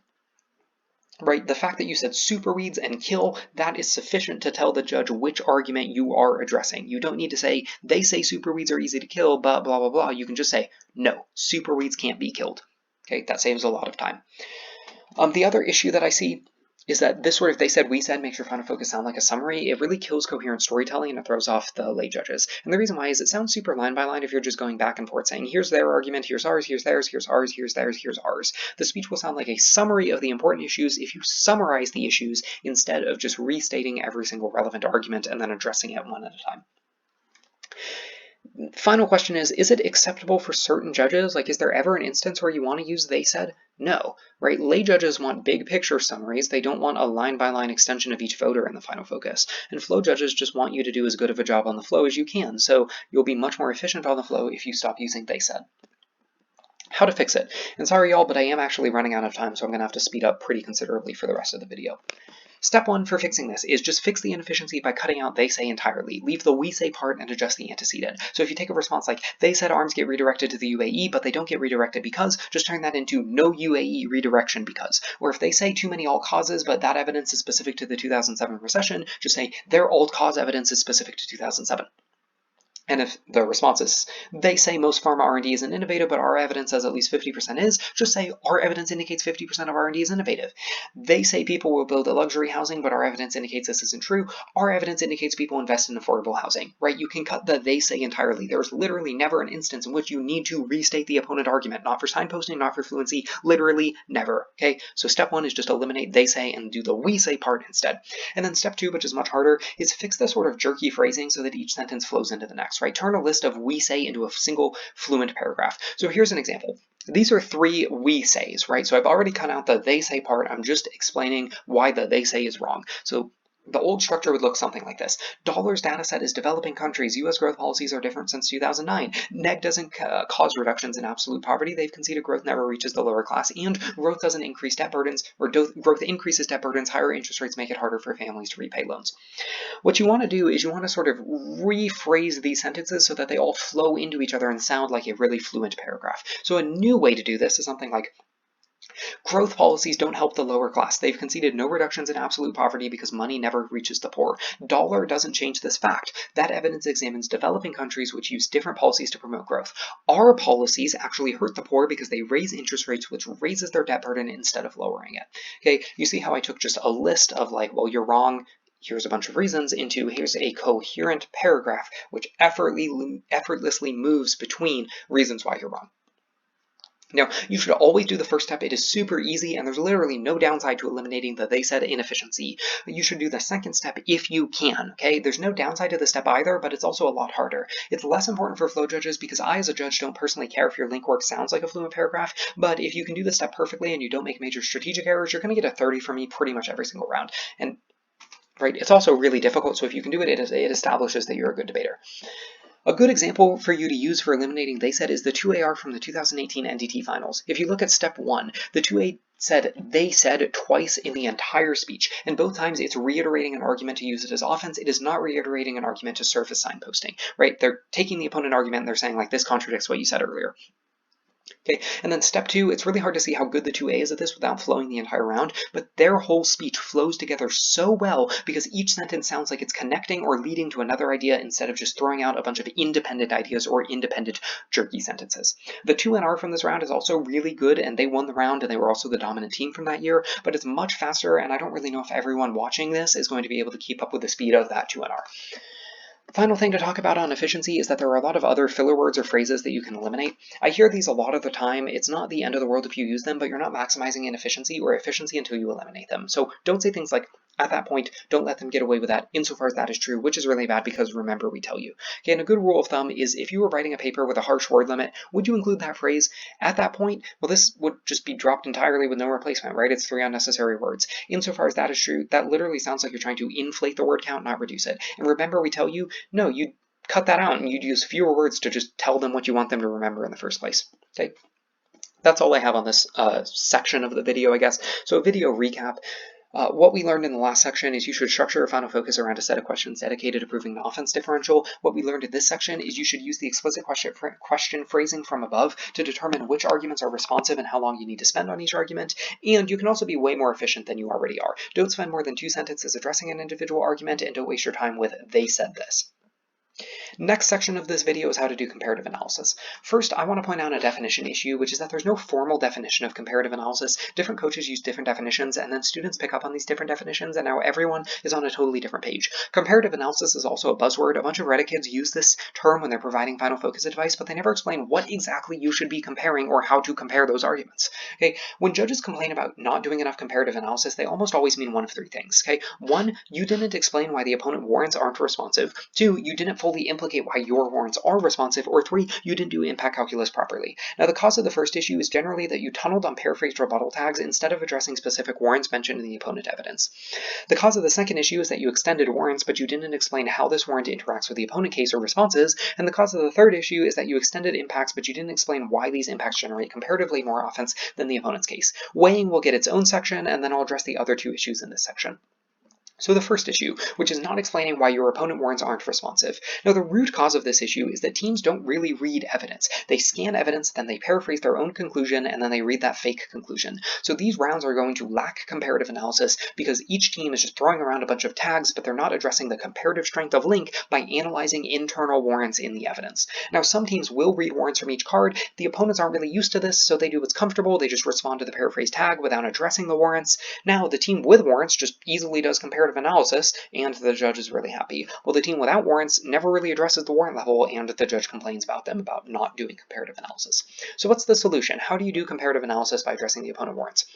Right, the fact that you said super weeds and kill, that is sufficient to tell the judge which argument you are addressing. You don't need to say, they say super weeds are easy to kill, but blah, blah, blah. You can just say, no, super weeds can't be killed. Okay, that saves a lot of time. The other issue that I see is that this sort of they said, we said makes your final focus sound like a summary. It really kills coherent storytelling and it throws off the lay judges. And the reason why is it sounds super line by line if you're just going back and forth saying, here's their argument, here's ours, here's theirs, here's ours, here's theirs, here's ours. The speech will sound like a summary of the important issues if you summarize the issues instead of just restating every single relevant argument and then addressing it one at a time. Final question is it acceptable for certain judges? Like, is there ever an instance where you want to use they said? No, right? Lay judges want big picture summaries. They don't want a line-by-line extension of each voter in the final focus. And flow judges just want you to do as good of a job on the flow as you can, so you'll be much more efficient on the flow if you stop using they said. How to fix it. And sorry y'all, but I am actually running out of time, so I'm going to have to speed up pretty considerably for the rest of the video. Step 1 for fixing this is just fix the inefficiency by cutting out they say entirely. Leave the we say part and adjust the antecedent. So if you take a response like, they said arms get redirected to the UAE, but they don't get redirected because, just turn that into no UAE redirection because. Or if they say too many alt causes, but that evidence is specific to the 2007 recession, just say their alt cause evidence is specific to 2007. And if the response is, they say most pharma R&D isn't innovative, but our evidence says at least 50% is, just say our evidence indicates 50% of R&D is innovative. They say people will build a luxury housing, but our evidence indicates this isn't true. Our evidence indicates people invest in affordable housing, right? You can cut the they say entirely. There's literally never an instance in which you need to restate the opponent argument, not for signposting, not for fluency, literally never, okay? So step 1 is just eliminate they say and do the we say part instead. And then step 2, which is much harder, is fix the sort of jerky phrasing so that each sentence flows into the next. Right? Turn a list of we say into a single fluent paragraph. So here's an example. These are 3 we says, right? So I've already cut out the they say part. I'm just explaining why the they say is wrong. So the old structure would look something like this. Dollars data set is developing countries. U.S. growth policies are different since 2009. NEG doesn't cause reductions in absolute poverty. They've conceded growth never reaches the lower class, and growth doesn't increase debt burdens, or growth increases debt burdens. Higher interest rates make it harder for families to repay loans. What you want to do is you want to sort of rephrase these sentences so that they all flow into each other and sound like a really fluent paragraph. So a new way to do this is something like, growth policies don't help the lower class. They've conceded no reductions in absolute poverty because money never reaches the poor. Dollar doesn't change this fact. That evidence examines developing countries which use different policies to promote growth. Our policies actually hurt the poor because they raise interest rates, which raises their debt burden instead of lowering it. Okay, you see how I took just a list of like, well, you're wrong, here's a bunch of reasons, into here's a coherent paragraph which effortlessly moves between reasons why you're wrong. Now, you should always do the first step. It is super easy, and there's literally no downside to eliminating the they said inefficiency. You should do the second step if you can, okay? There's no downside to the step either, but it's also a lot harder. It's less important for flow judges because I, as a judge, don't personally care if your link work sounds like a fluent paragraph, but if you can do this step perfectly and you don't make major strategic errors, you're going to get a 30 from me pretty much every single round. And right, it's also really difficult, so if you can do it, it establishes that you're a good debater. A good example for you to use for eliminating they said is the 2AR from the 2018 NDT finals. If you look at step 1, the 2A said they said twice in the entire speech, and both times it's reiterating an argument to use it as offense. It is not reiterating an argument to serve as signposting, right? They're taking the opponent argument and they're saying like, this contradicts what you said earlier. Okay, and then step 2, it's really hard to see how good the 2A is at this without flowing the entire round, but their whole speech flows together so well because each sentence sounds like it's connecting or leading to another idea instead of just throwing out a bunch of independent ideas or independent jerky sentences. The 2NR from this round is also really good, and they won the round, and they were also the dominant team from that year, but it's much faster, and I don't really know if everyone watching this is going to be able to keep up with the speed of that 2NR. Final thing to talk about on efficiency is that there are a lot of other filler words or phrases that you can eliminate. I hear these a lot of the time. It's not the end of the world if you use them, but you're not maximizing inefficiency or efficiency until you eliminate them. So don't say things like, At that point, don't let them get away with that insofar as that is true, which is really bad because remember we tell you. Okay, and a good rule of thumb is if you were writing a paper with a harsh word limit, would you include that phrase? At that point, well, this would just be dropped entirely with no replacement, right? It's 3 unnecessary words. Insofar as that is true, that literally sounds like you're trying to inflate the word count, not reduce it. And remember we tell you, no, you cut that out and you'd use fewer words to just tell them what you want them to remember in the first place. Okay, that's all I have on this section of the video, I guess. So video recap. What we learned in the last section is you should structure your final focus around a set of questions dedicated to proving the offense differential. What we learned in this section is you should use the explicit question phrasing from above to determine which arguments are responsive and how long you need to spend on each argument. And you can also be way more efficient than you already are. Don't spend more than 2 sentences addressing an individual argument, and don't waste your time with "they said this." Next section of this video is how to do comparative analysis. First, I want to point out a definition issue, which is that there's no formal definition of comparative analysis. Different coaches use different definitions, and then students pick up on these different definitions, and now everyone is on a totally different page. Comparative analysis is also a buzzword. A bunch of Reddit kids use this term when they're providing final focus advice, but they never explain what exactly you should be comparing or how to compare those arguments. Okay, when judges complain about not doing enough comparative analysis, they almost always mean one of 3 things. Okay, 1, you didn't explain why the opponent warrants aren't responsive. 2, you didn't fully implicate why your warrants are responsive, or 3, you didn't do impact calculus properly. Now, the cause of the first issue is generally that you tunneled on paraphrased rebuttal tags instead of addressing specific warrants mentioned in the opponent evidence. The cause of the second issue is that you extended warrants, but you didn't explain how this warrant interacts with the opponent case or responses. And the cause of the third issue is that you extended impacts, but you didn't explain why these impacts generate comparatively more offense than the opponent's case. Weighing will get its own section, and then I'll address the other 2 issues in this section. So the first issue, which is not explaining why your opponent warrants aren't responsive. Now, the root cause of this issue is that teams don't really read evidence. They scan evidence, then they paraphrase their own conclusion, and then they read that fake conclusion. So these rounds are going to lack comparative analysis because each team is just throwing around a bunch of tags, but they're not addressing the comparative strength of link by analyzing internal warrants in the evidence. Now, some teams will read warrants from each card. The opponents aren't really used to this, so they do what's comfortable. They just respond to the paraphrase tag without addressing the warrants. Now, the team with warrants just easily does comparative analysis, and the judge is really happy. Well, the team without warrants never really addresses the warrant level, and the judge complains about them about not doing comparative analysis. So what's the solution? How do you do comparative analysis by addressing the opponent warrants?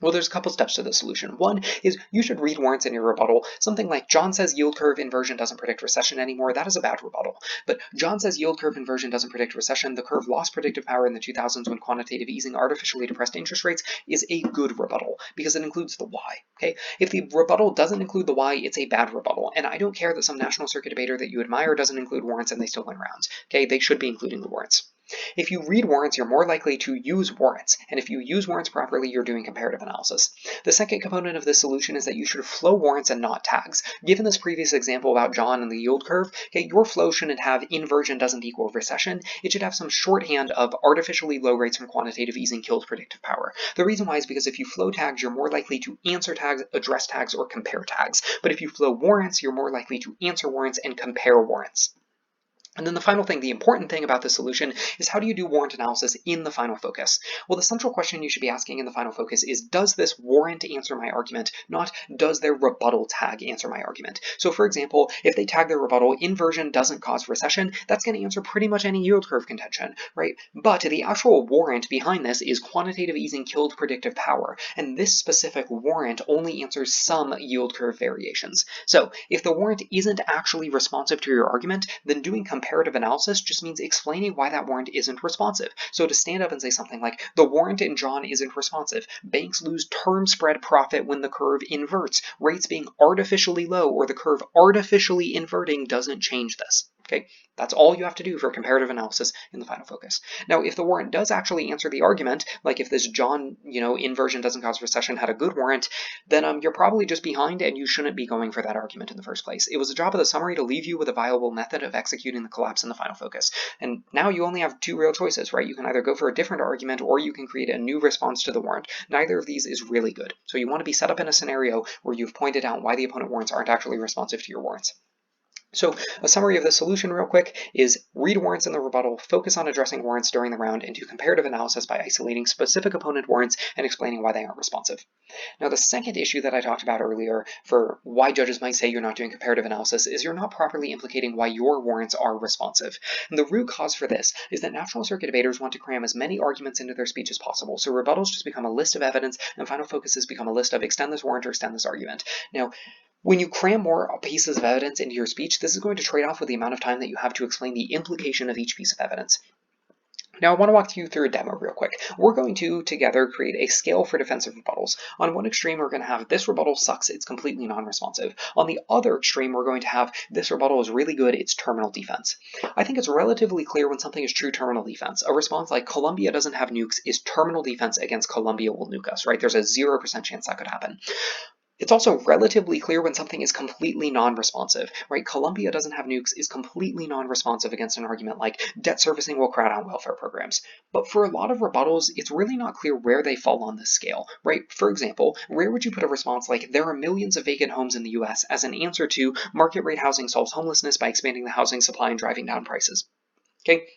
Well, there's a couple steps to the solution. One is you should read warrants in your rebuttal. Something like John says yield curve inversion doesn't predict recession anymore. That is a bad rebuttal. But John says yield curve inversion doesn't predict recession. The curve lost predictive power in the 2000s when quantitative easing artificially depressed interest rates is a good rebuttal because it includes the why. Okay, if the rebuttal doesn't include the why, it's a bad rebuttal. And I don't care that some national circuit debater that you admire doesn't include warrants and they still win rounds. Okay, they should be including the warrants. If you read warrants, you're more likely to use warrants, and if you use warrants properly, you're doing comparative analysis. The second component of this solution is that you should flow warrants and not tags. Given this previous example about John and the yield curve, okay, your flow shouldn't have inversion doesn't equal recession. It should have some shorthand of artificially low rates from quantitative easing killed predictive power. The reason why is because if you flow tags, you're more likely to answer tags, address tags, or compare tags. But if you flow warrants, you're more likely to answer warrants and compare warrants. And then the final thing, the important thing about this solution is how do you do warrant analysis in the final focus? Well, the central question you should be asking in the final focus is, does this warrant answer my argument? Not, does their rebuttal tag answer my argument? So for example, if they tag their rebuttal, inversion doesn't cause recession, that's going to answer pretty much any yield curve contention, right? But the actual warrant behind this is quantitative easing killed predictive power. And this specific warrant only answers some yield curve variations. So if the warrant isn't actually responsive to your argument, then doing comparative analysis just means explaining why that warrant isn't responsive. So to stand up and say something like, the warrant in John isn't responsive. Banks lose term spread profit when the curve inverts. Rates being artificially low or the curve artificially inverting doesn't change this. Okay, that's all you have to do for comparative analysis in the final focus. Now, if the warrant does actually answer the argument, like if this John, inversion doesn't cause recession had a good warrant, then you're probably just behind and you shouldn't be going for that argument in the first place. It was the job of the summary to leave you with a viable method of executing the collapse in the final focus. And now you only have 2 real choices, right? You can either go for a different argument or you can create a new response to the warrant. Neither of these is really good. So you want to be set up in a scenario where you've pointed out why the opponent warrants aren't actually responsive to your warrants. So a summary of the solution real quick is read warrants in the rebuttal, focus on addressing warrants during the round, and do comparative analysis by isolating specific opponent warrants and explaining why they aren't responsive. Now, the second issue that I talked about earlier for why judges might say you're not doing comparative analysis is you're not properly implicating why your warrants are responsive. And the root cause for this is that National Circuit debaters want to cram as many arguments into their speech as possible. So rebuttals just become a list of evidence, and final focuses become a list of extend this warrant or extend this argument. Now, when you cram more pieces of evidence into your speech, this is going to trade off with the amount of time that you have to explain the implication of each piece of evidence. Now, I want to walk you through a demo real quick. We're going to, together, create a scale for defensive rebuttals. On one extreme, we're going to have this rebuttal sucks, it's completely non-responsive. On the other extreme, we're going to have this rebuttal is really good, it's terminal defense. I think it's relatively clear when something is true terminal defense. A response like Colombia doesn't have nukes is terminal defense against Colombia will nuke us, right? There's a 0% chance that could happen. It's also relatively clear when something is completely non-responsive, right? Colombia doesn't have nukes is completely non-responsive against an argument like debt servicing will crowd out welfare programs. But for a lot of rebuttals, it's really not clear where they fall on this scale, right? For example, where would you put a response like there are millions of vacant homes in the US as an answer to market rate housing solves homelessness by expanding the housing supply and driving down prices? Okay.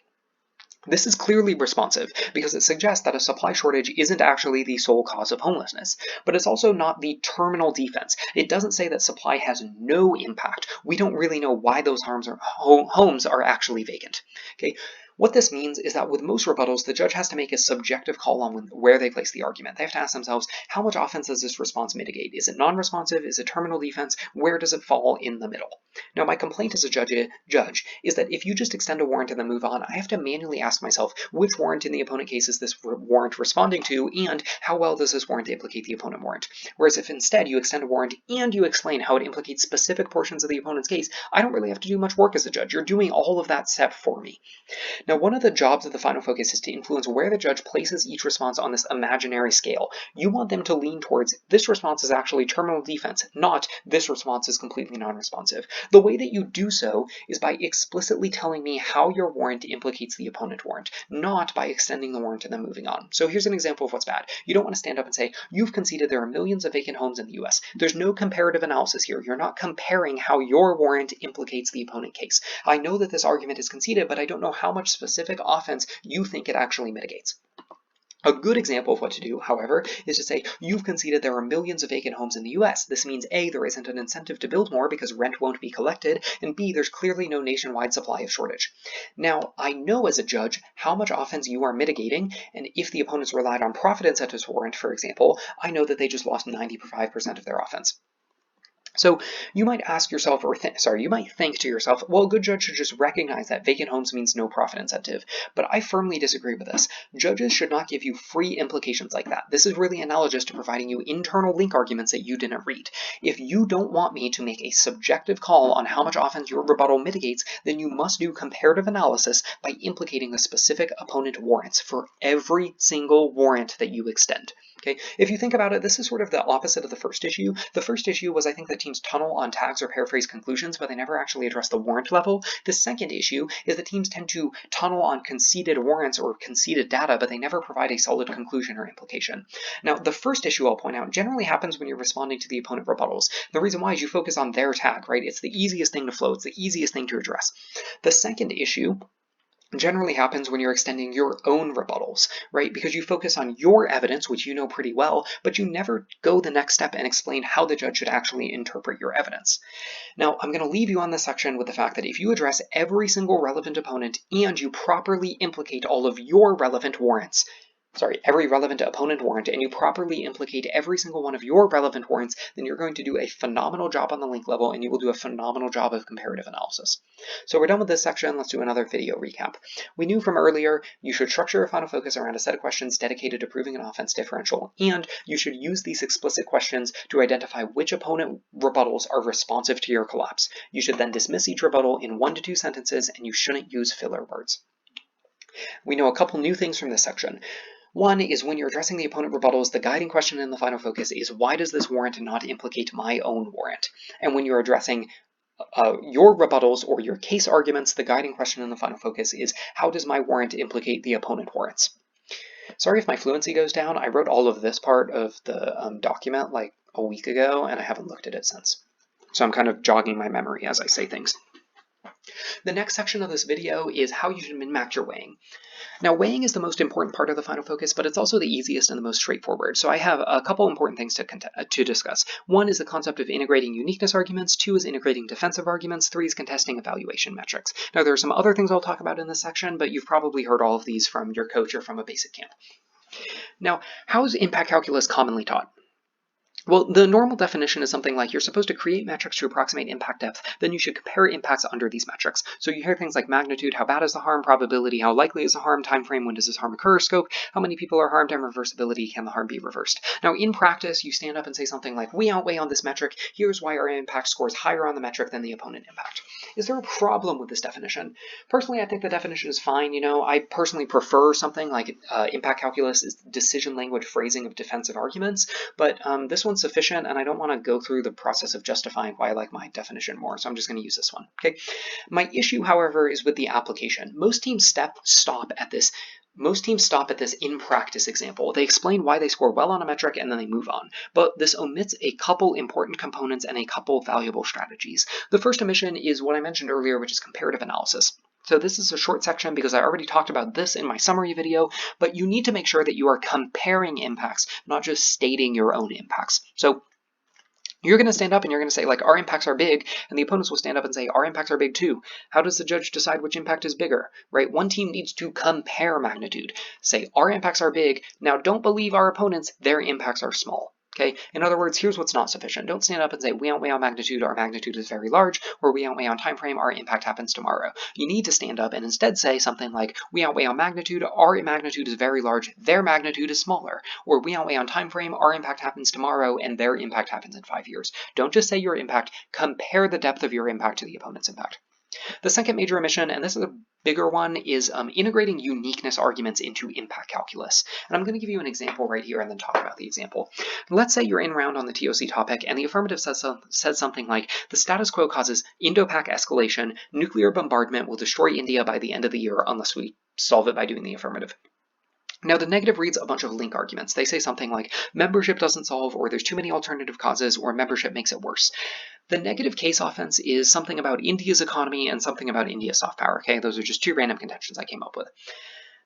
This is clearly responsive because it suggests that a supply shortage isn't actually the sole cause of homelessness, but it's also not the terminal defense. It doesn't say that supply has no impact. We don't really know why those homes are actually vacant. Okay. What this means is that with most rebuttals, the judge has to make a subjective call on where they place the argument. They have to ask themselves, how much offense does this response mitigate? Is it non-responsive? Is it terminal defense? Where does it fall in the middle? Now, my complaint as a judge is that if you just extend a warrant and then move on, I have to manually ask myself, which warrant in the opponent case is this warrant responding to, and how well does this warrant implicate the opponent warrant? Whereas if instead you extend a warrant and you explain how it implicates specific portions of the opponent's case, I don't really have to do much work as a judge. You're doing all of that step for me. Now, one of the jobs of the final focus is to influence where the judge places each response on this imaginary scale. You want them to lean towards this response is actually terminal defense, not this response is completely non-responsive. The way that you do so is by explicitly telling me how your warrant implicates the opponent warrant, not by extending the warrant and then moving on. So here's an example of what's bad. You don't want to stand up and say, you've conceded there are millions of vacant homes in the US. There's no comparative analysis here. You're not comparing how your warrant implicates the opponent case. I know that this argument is conceded, but I don't know how much specific offense you think it actually mitigates. A good example of what to do, however, is to say, you've conceded there are millions of vacant homes in the US. This means A, there isn't an incentive to build more because rent won't be collected, and B, there's clearly no nationwide supply of shortage. Now, I know as a judge how much offense you are mitigating, and if the opponents relied on profit incentives warrant, for example, I know that they just lost 95% of their offense. So you might ask yourself, you might think to yourself, well, a good judge should just recognize that vacant homes means no profit incentive. But I firmly disagree with this. Judges should not give you free implications like that. This is really analogous to providing you internal link arguments that you didn't read. If you don't want me to make a subjective call on how much offense your rebuttal mitigates, then you must do comparative analysis by implicating the specific opponent warrants for every single warrant that you extend. Okay, if you think about it, this is sort of the opposite of the first issue. The first issue was I think that teams tunnel on tags or paraphrase conclusions, but they never actually address the warrant level. The second issue is that teams tend to tunnel on conceded warrants or conceded data, but they never provide a solid conclusion or implication. Now, the first issue I'll point out generally happens when you're responding to the opponent rebuttals. The reason why is you focus on their tag, right? It's the easiest thing to flow. It's the easiest thing to address. The second issue generally happens when you're extending your own rebuttals, right? Because you focus on your evidence, which you know pretty well, but you never go the next step and explain how the judge should actually interpret your evidence. Now, I'm going to leave you on this section with the fact that if you address every single relevant opponent and you properly implicate all of your relevant warrants, every relevant opponent warrant, and you properly implicate every single one of your relevant warrants, then you're going to do a phenomenal job on the link level, and you will do a phenomenal job of comparative analysis. So we're done with this section. Let's do another video recap. We knew from earlier you should structure a final focus around a set of questions dedicated to proving an offense differential, and you should use these explicit questions to identify which opponent rebuttals are responsive to your collapse. You should then dismiss each rebuttal in 1 to 2 sentences, and you shouldn't use filler words. We know a couple new things from this section. One is when you're addressing the opponent rebuttals, the guiding question in the final focus is why does this warrant not implicate my own warrant? And when you're addressing your rebuttals or your case arguments, the guiding question in the final focus is how does my warrant implicate the opponent warrants? Sorry if my fluency goes down. I wrote all of this part of the document like a week ago and I haven't looked at it since. So I'm kind of jogging my memory as I say things. The next section of this video is how you should min-max your weighing. Now, weighing is the most important part of the final focus, but it's also the easiest and the most straightforward. So I have a couple important things to discuss. One is the concept of integrating uniqueness arguments. Two is integrating defensive arguments. Three is contesting evaluation metrics. Now, there are some other things I'll talk about in this section, but you've probably heard all of these from your coach or from a basic camp. Now, how is impact calculus commonly taught? Well, the normal definition is something like you're supposed to create metrics to approximate impact depth, then you should compare impacts under these metrics. So you hear things like magnitude, how bad is the harm, probability, how likely is the harm, time frame, when does this harm occur, scope, how many people are harmed, and reversibility, can the harm be reversed? Now, in practice, you stand up and say something like, we outweigh on this metric, here's why our impact scores higher on the metric than the opponent impact. Is there a problem with this definition? Personally, I think the definition is fine. I personally prefer something like impact calculus is decision language phrasing of defensive arguments, but this one's sufficient, and I don't want to go through the process of justifying why I like my definition more, so I'm just going to use this one. Okay. My issue, however, is with the application. Most teams stop at this in practice example. They explain why they score well on a metric and then they move on. But this omits a couple important components and a couple valuable strategies. The first omission is what I mentioned earlier, which is comparative analysis. So this is a short section because I already talked about this in my summary video, but you need to make sure that you are comparing impacts, not just stating your own impacts. So you're going to stand up and you're going to say, like, our impacts are big, and the opponents will stand up and say, our impacts are big too. How does the judge decide which impact is bigger, right? One team needs to compare magnitude. Say, our impacts are big. Now, don't believe our opponents, their impacts are small. Okay, in other words, here's what's not sufficient. Don't stand up and say, we outweigh on magnitude, our magnitude is very large, or we outweigh on time frame, our impact happens tomorrow. You need to stand up and instead say something like, we outweigh on magnitude, our magnitude is very large, their magnitude is smaller, or we outweigh on time frame, our impact happens tomorrow, and their impact happens in 5 years. Don't just say your impact, compare the depth of your impact to the opponent's impact. The second major omission, and this is a bigger one, is integrating uniqueness arguments into impact calculus. And I'm going to give you an example right here and then talk about the example. Let's say you're in round on the TOC topic and the affirmative says something like, the status quo causes Indo-Pak escalation, nuclear bombardment will destroy India by the end of the year unless we solve it by doing the affirmative. Now, the negative reads a bunch of link arguments. They say something like, membership doesn't solve, or there's too many alternative causes, or membership makes it worse. The negative case offense is something about India's economy and something about India's soft power. Okay, those are just two random contentions I came up with.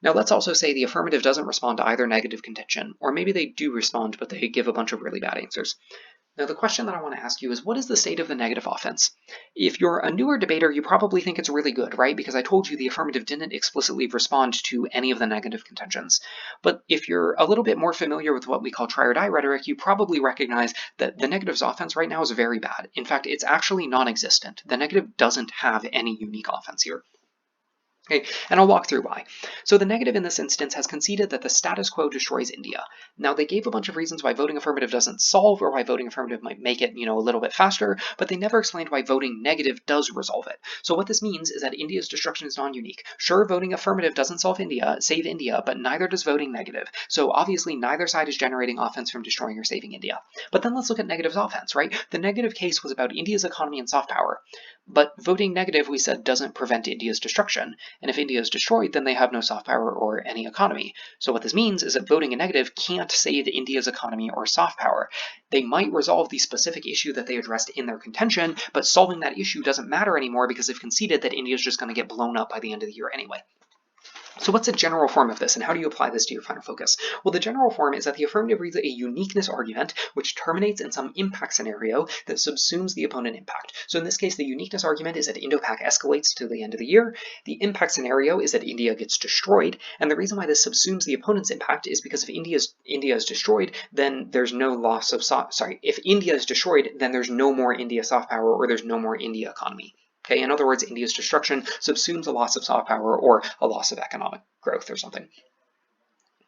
Now, let's also say the affirmative doesn't respond to either negative contention, or maybe they do respond, but they give a bunch of really bad answers. Now, the question that I want to ask you is, what is the state of the negative offense? If you're a newer debater, you probably think it's really good, right? Because I told you the affirmative didn't explicitly respond to any of the negative contentions. But if you're a little bit more familiar with what we call try or die rhetoric, you probably recognize that the negative's offense right now is very bad. In fact, it's actually non-existent. The negative doesn't have any unique offense here. Okay, and I'll walk through why. So the negative in this instance has conceded that the status quo destroys India. Now, they gave a bunch of reasons why voting affirmative doesn't solve or why voting affirmative might make it, a little bit faster, but they never explained why voting negative does resolve it. So what this means is that India's destruction is non-unique. Sure, voting affirmative doesn't save India, but neither does voting negative. So obviously neither side is generating offense from destroying or saving India. But then let's look at negative's offense, right? The negative case was about India's economy and soft power. But voting negative, we said, doesn't prevent India's destruction. And if India is destroyed, then they have no soft power or any economy. So what this means is that voting a negative can't save India's economy or soft power. They might resolve the specific issue that they addressed in their contention, but solving that issue doesn't matter anymore because they've conceded that India is just going to get blown up by the end of the year anyway. So what's the general form of this, and how do you apply this to your final focus? Well, the general form is that the affirmative reads a uniqueness argument, which terminates in some impact scenario that subsumes the opponent impact. So in this case, the uniqueness argument is that Indo-Pak escalates to the end of the year. The impact scenario is that India gets destroyed, and the reason why this subsumes the opponent's impact is because if India is destroyed, then there's no loss of if India is destroyed, then there's no more India soft power or there's no more India economy. Okay, in other words, India's destruction subsumes a loss of soft power or a loss of economic growth or something.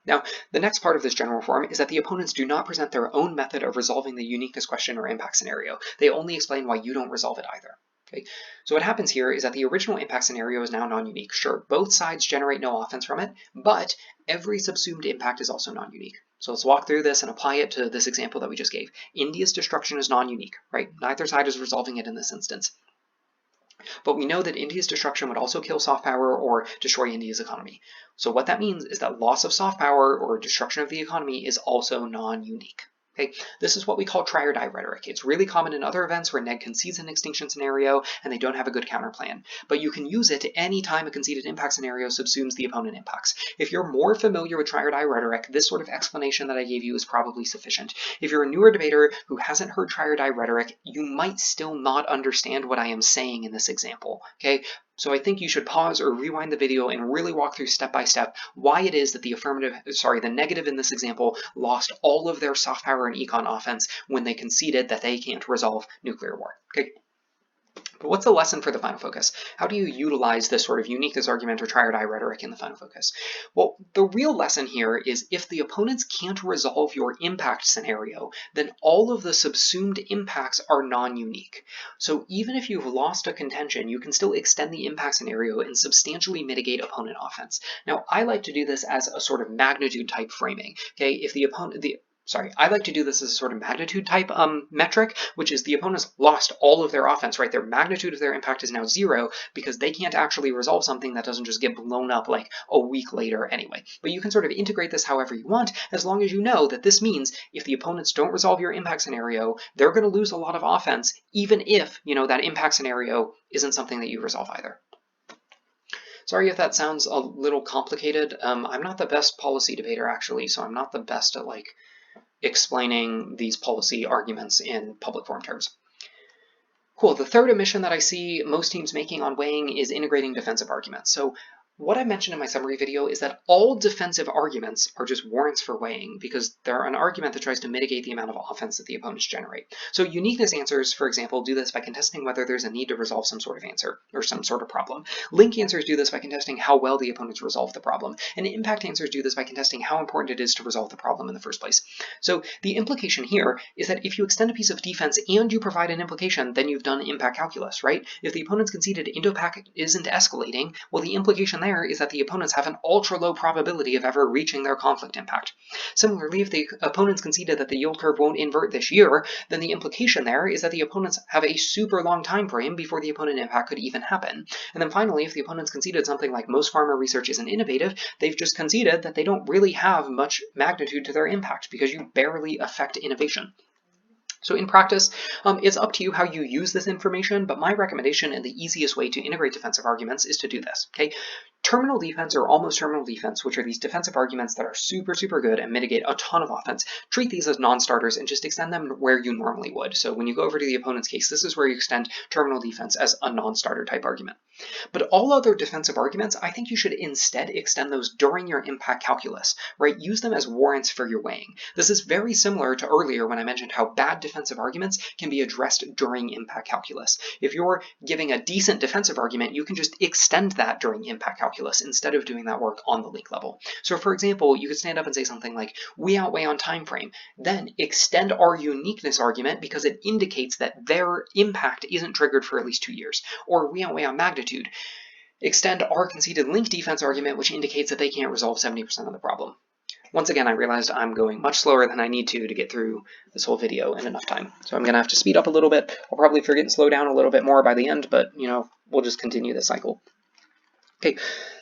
Now, the next part of this general form is that the opponents do not present their own method of resolving the uniqueness question or impact scenario. They only explain why you don't resolve it either. Okay, so what happens here is that the original impact scenario is now non-unique. Sure, both sides generate no offense from it, but every subsumed impact is also non-unique. So let's walk through this and apply it to this example that we just gave. India's destruction is non-unique, right? Neither side is resolving it in this instance. But we know that India's destruction would also kill soft power or destroy India's economy. So what that means is that loss of soft power or destruction of the economy is also non-unique. Okay, this is what we call try or die rhetoric. It's really common in other events where neg concedes an extinction scenario and they don't have a good counter plan. But you can use it any time a conceded impact scenario subsumes the opponent impacts. If you're more familiar with try or die rhetoric, this sort of explanation that I gave you is probably sufficient. If you're a newer debater who hasn't heard try or die rhetoric, you might still not understand what I am saying in this example. Okay, so I think you should pause or rewind the video and really walk through step by step why it is that the negative in this example lost all of their soft power and econ offense when they conceded that they can't resolve nuclear war. Okay. But what's the lesson for the final focus? How do you utilize this sort of uniqueness argument or try or die rhetoric in the final focus? Well, the real lesson here is if the opponents can't resolve your impact scenario, then all of the subsumed impacts are non-unique. So even if you've lost a contention, you can still extend the impact scenario and substantially mitigate opponent offense. Now, I like to do this as a sort of magnitude type framing. Okay, if I like to do this as a sort of magnitude type metric, which is the opponents lost all of their offense, right? Their magnitude of their impact is now 0 because they can't actually resolve something that doesn't just get blown up like a week later anyway. But you can sort of integrate this however you want, as long as you know that this means if the opponents don't resolve your impact scenario, they're going to lose a lot of offense, even if, that impact scenario isn't something that you resolve either. Sorry if that sounds a little complicated. I'm not the best policy debater, actually, so I'm not the best at, explaining these policy arguments in public forum terms. Cool, the third omission that I see most teams making on weighing is integrating defensive arguments. So what I mentioned in my summary video is that all defensive arguments are just warrants for weighing because they're an argument that tries to mitigate the amount of offense that the opponents generate. So uniqueness answers, for example, do this by contesting whether there's a need to resolve some sort of answer or some sort of problem. Link answers do this by contesting how well the opponents resolve the problem. And impact answers do this by contesting how important it is to resolve the problem in the first place. So the implication here is that if you extend a piece of defense and you provide an implication, then you've done impact calculus, right? If the opponents conceded Indo-Pac isn't escalating, well, the implication there is that the opponents have an ultra-low probability of ever reaching their conflict impact. Similarly, if the opponents conceded that the yield curve won't invert this year, then the implication there is that the opponents have a super long time frame before the opponent impact could even happen. And then finally, if the opponents conceded something like most farmer research isn't innovative, they've just conceded that they don't really have much magnitude to their impact because you barely affect innovation. So in practice, it's up to you how you use this information, but my recommendation and the easiest way to integrate defensive arguments is to do this, okay? Terminal defense or almost terminal defense, which are these defensive arguments that are super, super good and mitigate a ton of offense, treat these as non-starters and just extend them where you normally would. So when you go over to the opponent's case, this is where you extend terminal defense as a non-starter type argument. But all other defensive arguments, I think you should instead extend those during your impact calculus, right? Use them as warrants for your weighing. This is very similar to earlier when I mentioned how bad defensive arguments can be addressed during impact calculus. If you're giving a decent defensive argument, you can just extend that during impact calculus instead of doing that work on the link level. So for example, you could stand up and say something like, we outweigh on time frame, then extend our uniqueness argument because it indicates that their impact isn't triggered for at least 2 years. Or we outweigh on magnitude, extend our conceded link defense argument, which indicates that they can't resolve 70% of the problem. Once again, I realized I'm going much slower than I need to get through this whole video in enough time. So I'm going to have to speed up a little bit. I'll probably forget and slow down a little bit more by the end, but, we'll just continue this cycle. Okay,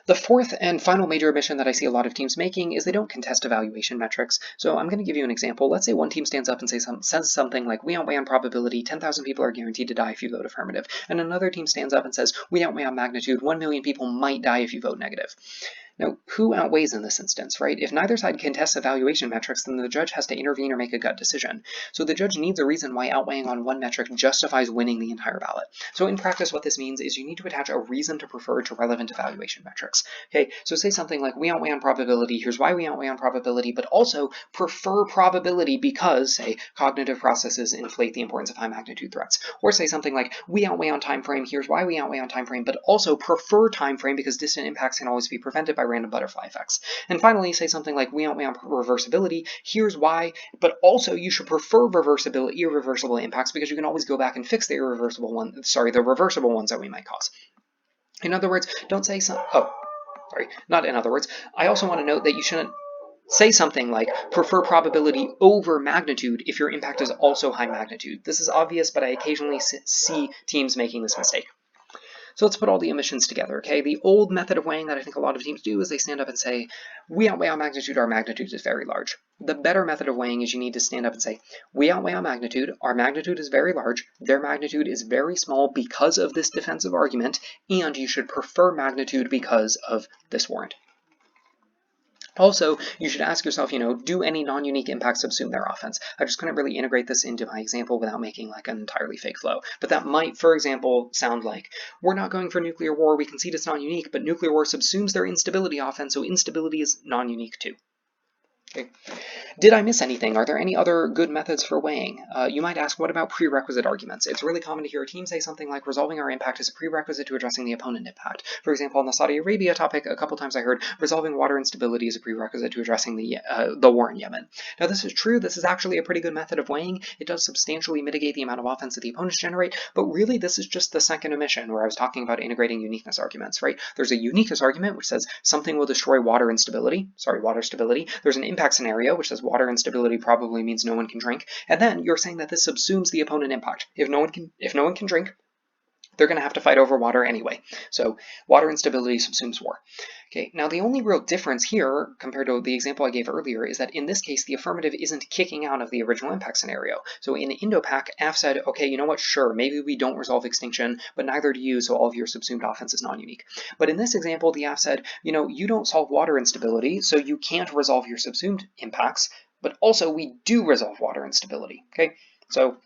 the fourth and final major omission that I see a lot of teams making is they don't contest evaluation metrics. So I'm going to give you an example. Let's say one team stands up and says something like, we outweigh on probability, 10,000 people are guaranteed to die if you vote affirmative. And another team stands up and says, we outweigh on magnitude, 1 million people might die if you vote negative. Now, who outweighs in this instance, right? If neither side contests evaluation metrics, then the judge has to intervene or make a gut decision. So the judge needs a reason why outweighing on one metric justifies winning the entire ballot. So in practice, what this means is you need to attach a reason to prefer to relevant evaluation metrics. Okay, so say something like, we outweigh on probability, here's why we outweigh on probability, but also prefer probability because, say, cognitive processes inflate the importance of high magnitude threats. Or say something like, we outweigh on time frame, here's why we outweigh on time frame, but also prefer time frame because distant impacts can always be prevented by random butterfly effects. And finally, say something like, we outweigh on reversibility, here's why, but also you should prefer irreversible impacts because you can always go back and fix the reversible ones that we might cause. In other words, don't say not in other words. I also want to note that you shouldn't say something like, prefer probability over magnitude if your impact is also high magnitude. This is obvious, but I occasionally see teams making this mistake. So let's put all the emissions together, okay? The old method of weighing that I think a lot of teams do is they stand up and say, we outweigh on magnitude, our magnitude is very large. The better method of weighing is you need to stand up and say, we outweigh on magnitude, our magnitude is very large, their magnitude is very small because of this defensive argument, and you should prefer magnitude because of this warrant. Also, you should ask yourself, do any non-unique impacts subsume their offense? I just couldn't really integrate this into my example without making like an entirely fake flow. But that might, for example, sound like, we're not going for nuclear war, we concede it's non-unique, but nuclear war subsumes their instability offense, so instability is non-unique too. Okay. Did I miss anything? Are there any other good methods for weighing? You might ask, what about prerequisite arguments? It's really common to hear a team say something like, resolving our impact is a prerequisite to addressing the opponent impact. For example, on the Saudi Arabia topic, a couple times I heard, resolving water instability is a prerequisite to addressing the war in Yemen. Now, this is true. This is actually a pretty good method of weighing. It does substantially mitigate the amount of offense that the opponents generate, but really this is just the second omission where I was talking about integrating uniqueness arguments, right? There's a uniqueness argument which says something will destroy water stability. There's an impact scenario which says water instability probably means no one can drink, and then you're saying that this subsumes the opponent impact. If no one can drink, they're going to have to fight over water anyway. So water instability subsumes war. Okay, now the only real difference here compared to the example I gave earlier is that in this case, the affirmative isn't kicking out of the original impact scenario. So in Indo-Pac, F said, okay, you know what, sure, maybe we don't resolve extinction, but neither do you, so all of your subsumed offense is non-unique. But in this example, the F said, you don't solve water instability, so you can't resolve your subsumed impacts, but also we do resolve water instability, okay? So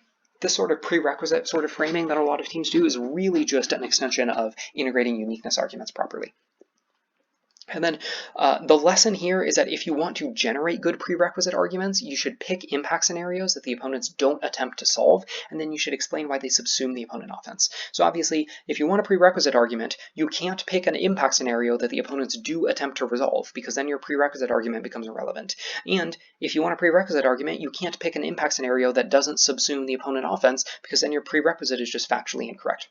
this sort of prerequisite sort of framing that a lot of teams do is really just an extension of integrating uniqueness arguments properly. And then the lesson here is that if you want to generate good prerequisite arguments, you should pick impact scenarios that the opponents don't attempt to solve, and then you should explain why they subsume the opponent offense. So obviously, if you want a prerequisite argument, you can't pick an impact scenario that the opponents do attempt to resolve, because then your prerequisite argument becomes irrelevant. And if you want a prerequisite argument, you can't pick an impact scenario that doesn't subsume the opponent offense, because then your prerequisite is just factually incorrect.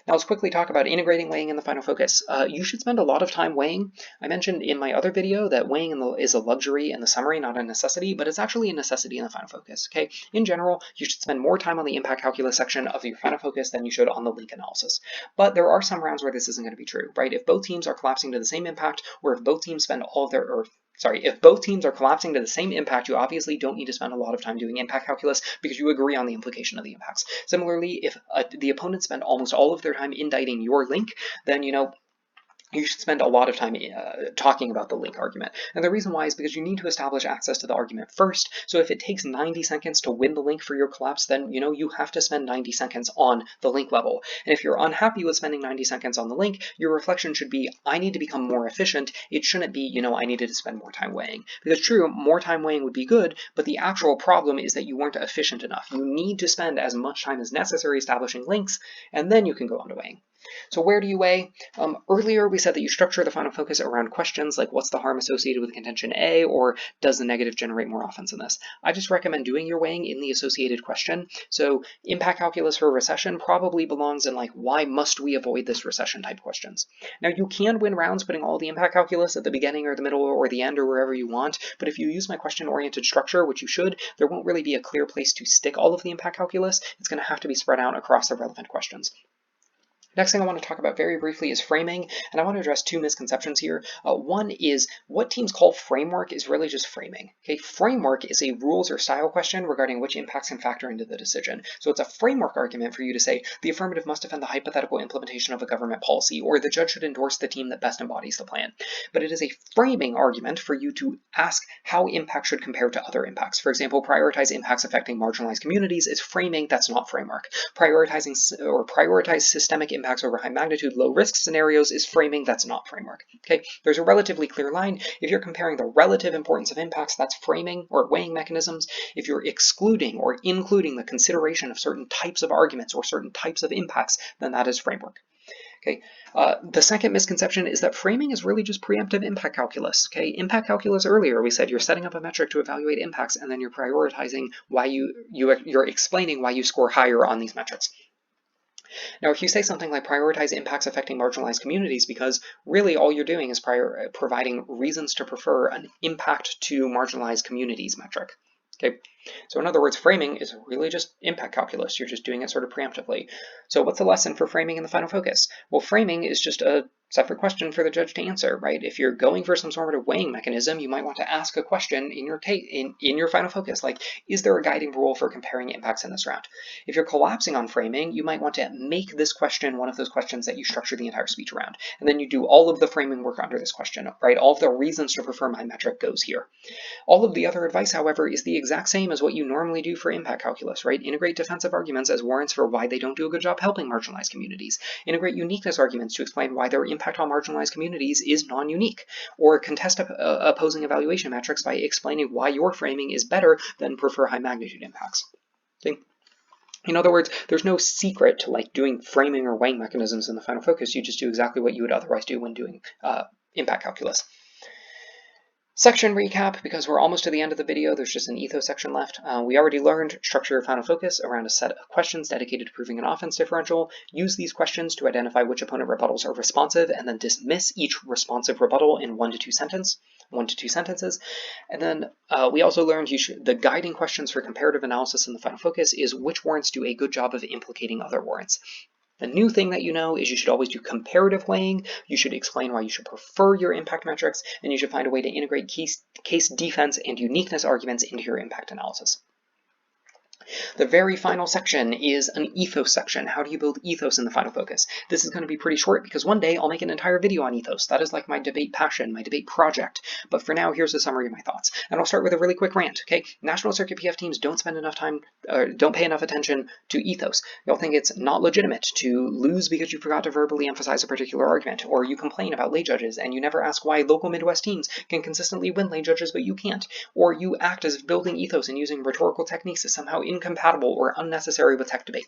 Now let's quickly talk about integrating weighing in the final focus. You should spend a lot of time weighing. I mentioned in my other video that weighing is a luxury in the summary, not a necessity, but it's actually a necessity in the final focus, okay? In general, you should spend more time on the impact calculus section of your final focus than you should on the link analysis. But there are some rounds where this isn't going to be true, right? If both teams are collapsing to the same impact, or if both teams spend all of their, if both teams are collapsing to the same impact, you obviously don't need to spend a lot of time doing impact calculus because you agree on the implication of the impacts. Similarly, if the opponents spend almost all of their time indicting your link, then you should spend a lot of time talking about the link argument. And the reason why is because you need to establish access to the argument first. So if it takes 90 seconds to win the link for your collapse, then you have to spend 90 seconds on the link level. And if you're unhappy with spending 90 seconds on the link, your reflection should be, I need to become more efficient. It shouldn't be, I needed to spend more time weighing. Because true, more time weighing would be good, but the actual problem is that you weren't efficient enough. You need to spend as much time as necessary establishing links, and then you can go on to weighing. So where do you weigh? Earlier we said that you structure the final focus around questions like what's the harm associated with contention A, or does the negative generate more offense in this? I just recommend doing your weighing in the associated question. So impact calculus for recession probably belongs in like why must we avoid this recession type questions. Now you can win rounds putting all the impact calculus at the beginning or the middle or the end or wherever you want, but if you use my question oriented structure, which you should, there won't really be a clear place to stick all of the impact calculus. It's going to have to be spread out across the relevant questions. Next thing I want to talk about very briefly is framing, and I want to address two misconceptions here. One is what teams call framework is really just framing. Okay, framework is a rules or style question regarding which impacts can factor into the decision. So it's a framework argument for you to say the affirmative must defend the hypothetical implementation of a government policy, or the judge should endorse the team that best embodies the plan. But it is a framing argument for you to ask how impact should compare to other impacts. For example, prioritize impacts affecting marginalized communities is framing, that's not framework. Prioritize systemic impacts over high magnitude, low risk scenarios is framing, that's not framework. Okay, there's a relatively clear line. If you're comparing the relative importance of impacts, that's framing or weighing mechanisms. If you're excluding or including the consideration of certain types of arguments or certain types of impacts, then that is framework. Okay. The second misconception is that framing is really just preemptive impact calculus. Okay, impact calculus earlier we said you're setting up a metric to evaluate impacts, and then you're prioritizing why you're explaining why you score higher on these metrics. Now, if you say something like prioritize impacts affecting marginalized communities, because really all you're doing is providing reasons to prefer an impact to marginalized communities metric. Okay, so in other words, framing is really just impact calculus. You're just doing it sort of preemptively. So what's the lesson for framing in the final focus? Well, framing is just a separate question for the judge to answer, right? If you're going for some sort of weighing mechanism, you might want to ask a question in your case, in your final focus, like, is there a guiding rule for comparing impacts in this round? If you're collapsing on framing, you might want to make this question one of those questions that you structure the entire speech around. And then you do all of the framing work under this question, right? All of the reasons to prefer my metric goes here. All of the other advice, however, is the exact same as what you normally do for impact calculus, right? Integrate defensive arguments as warrants for why they don't do a good job helping marginalized communities. Integrate uniqueness arguments to explain why their impact on marginalized communities is non-unique. Or contest opposing evaluation metrics by explaining why your framing is better than prefer high magnitude impacts. Okay? In other words, there's no secret to like doing framing or weighing mechanisms in the final focus. You just do exactly what you would otherwise do when doing impact calculus. Section recap, because we're almost to the end of the video, there's just an ethos section left. We already learned structure your final focus around a set of questions dedicated to proving an offense differential. Use these questions to identify which opponent rebuttals are responsive, and then dismiss each responsive rebuttal in 1 to 2 sentences. And then we also learned the guiding questions for comparative analysis in the final focus is which warrants do a good job of implicating other warrants. The new thing that you know is you should always do comparative weighing, you should explain why you should prefer your impact metrics, and you should find a way to integrate case defense and uniqueness arguments into your impact analysis. The very final section is an ethos section. How do you build ethos in the final focus? This is going to be pretty short because one day I'll make an entire video on ethos. That is like my debate passion, my debate project. But for now, here's a summary of my thoughts. And I'll start with a really quick rant, okay? National Circuit PF teams don't spend enough time, don't pay enough attention to ethos. Y'all think it's not legitimate to lose because you forgot to verbally emphasize a particular argument, or you complain about lay judges and you never ask why local Midwest teams can consistently win lay judges but you can't, or you act as if building ethos and using rhetorical techniques is somehow incompatible or unnecessary with tech debate.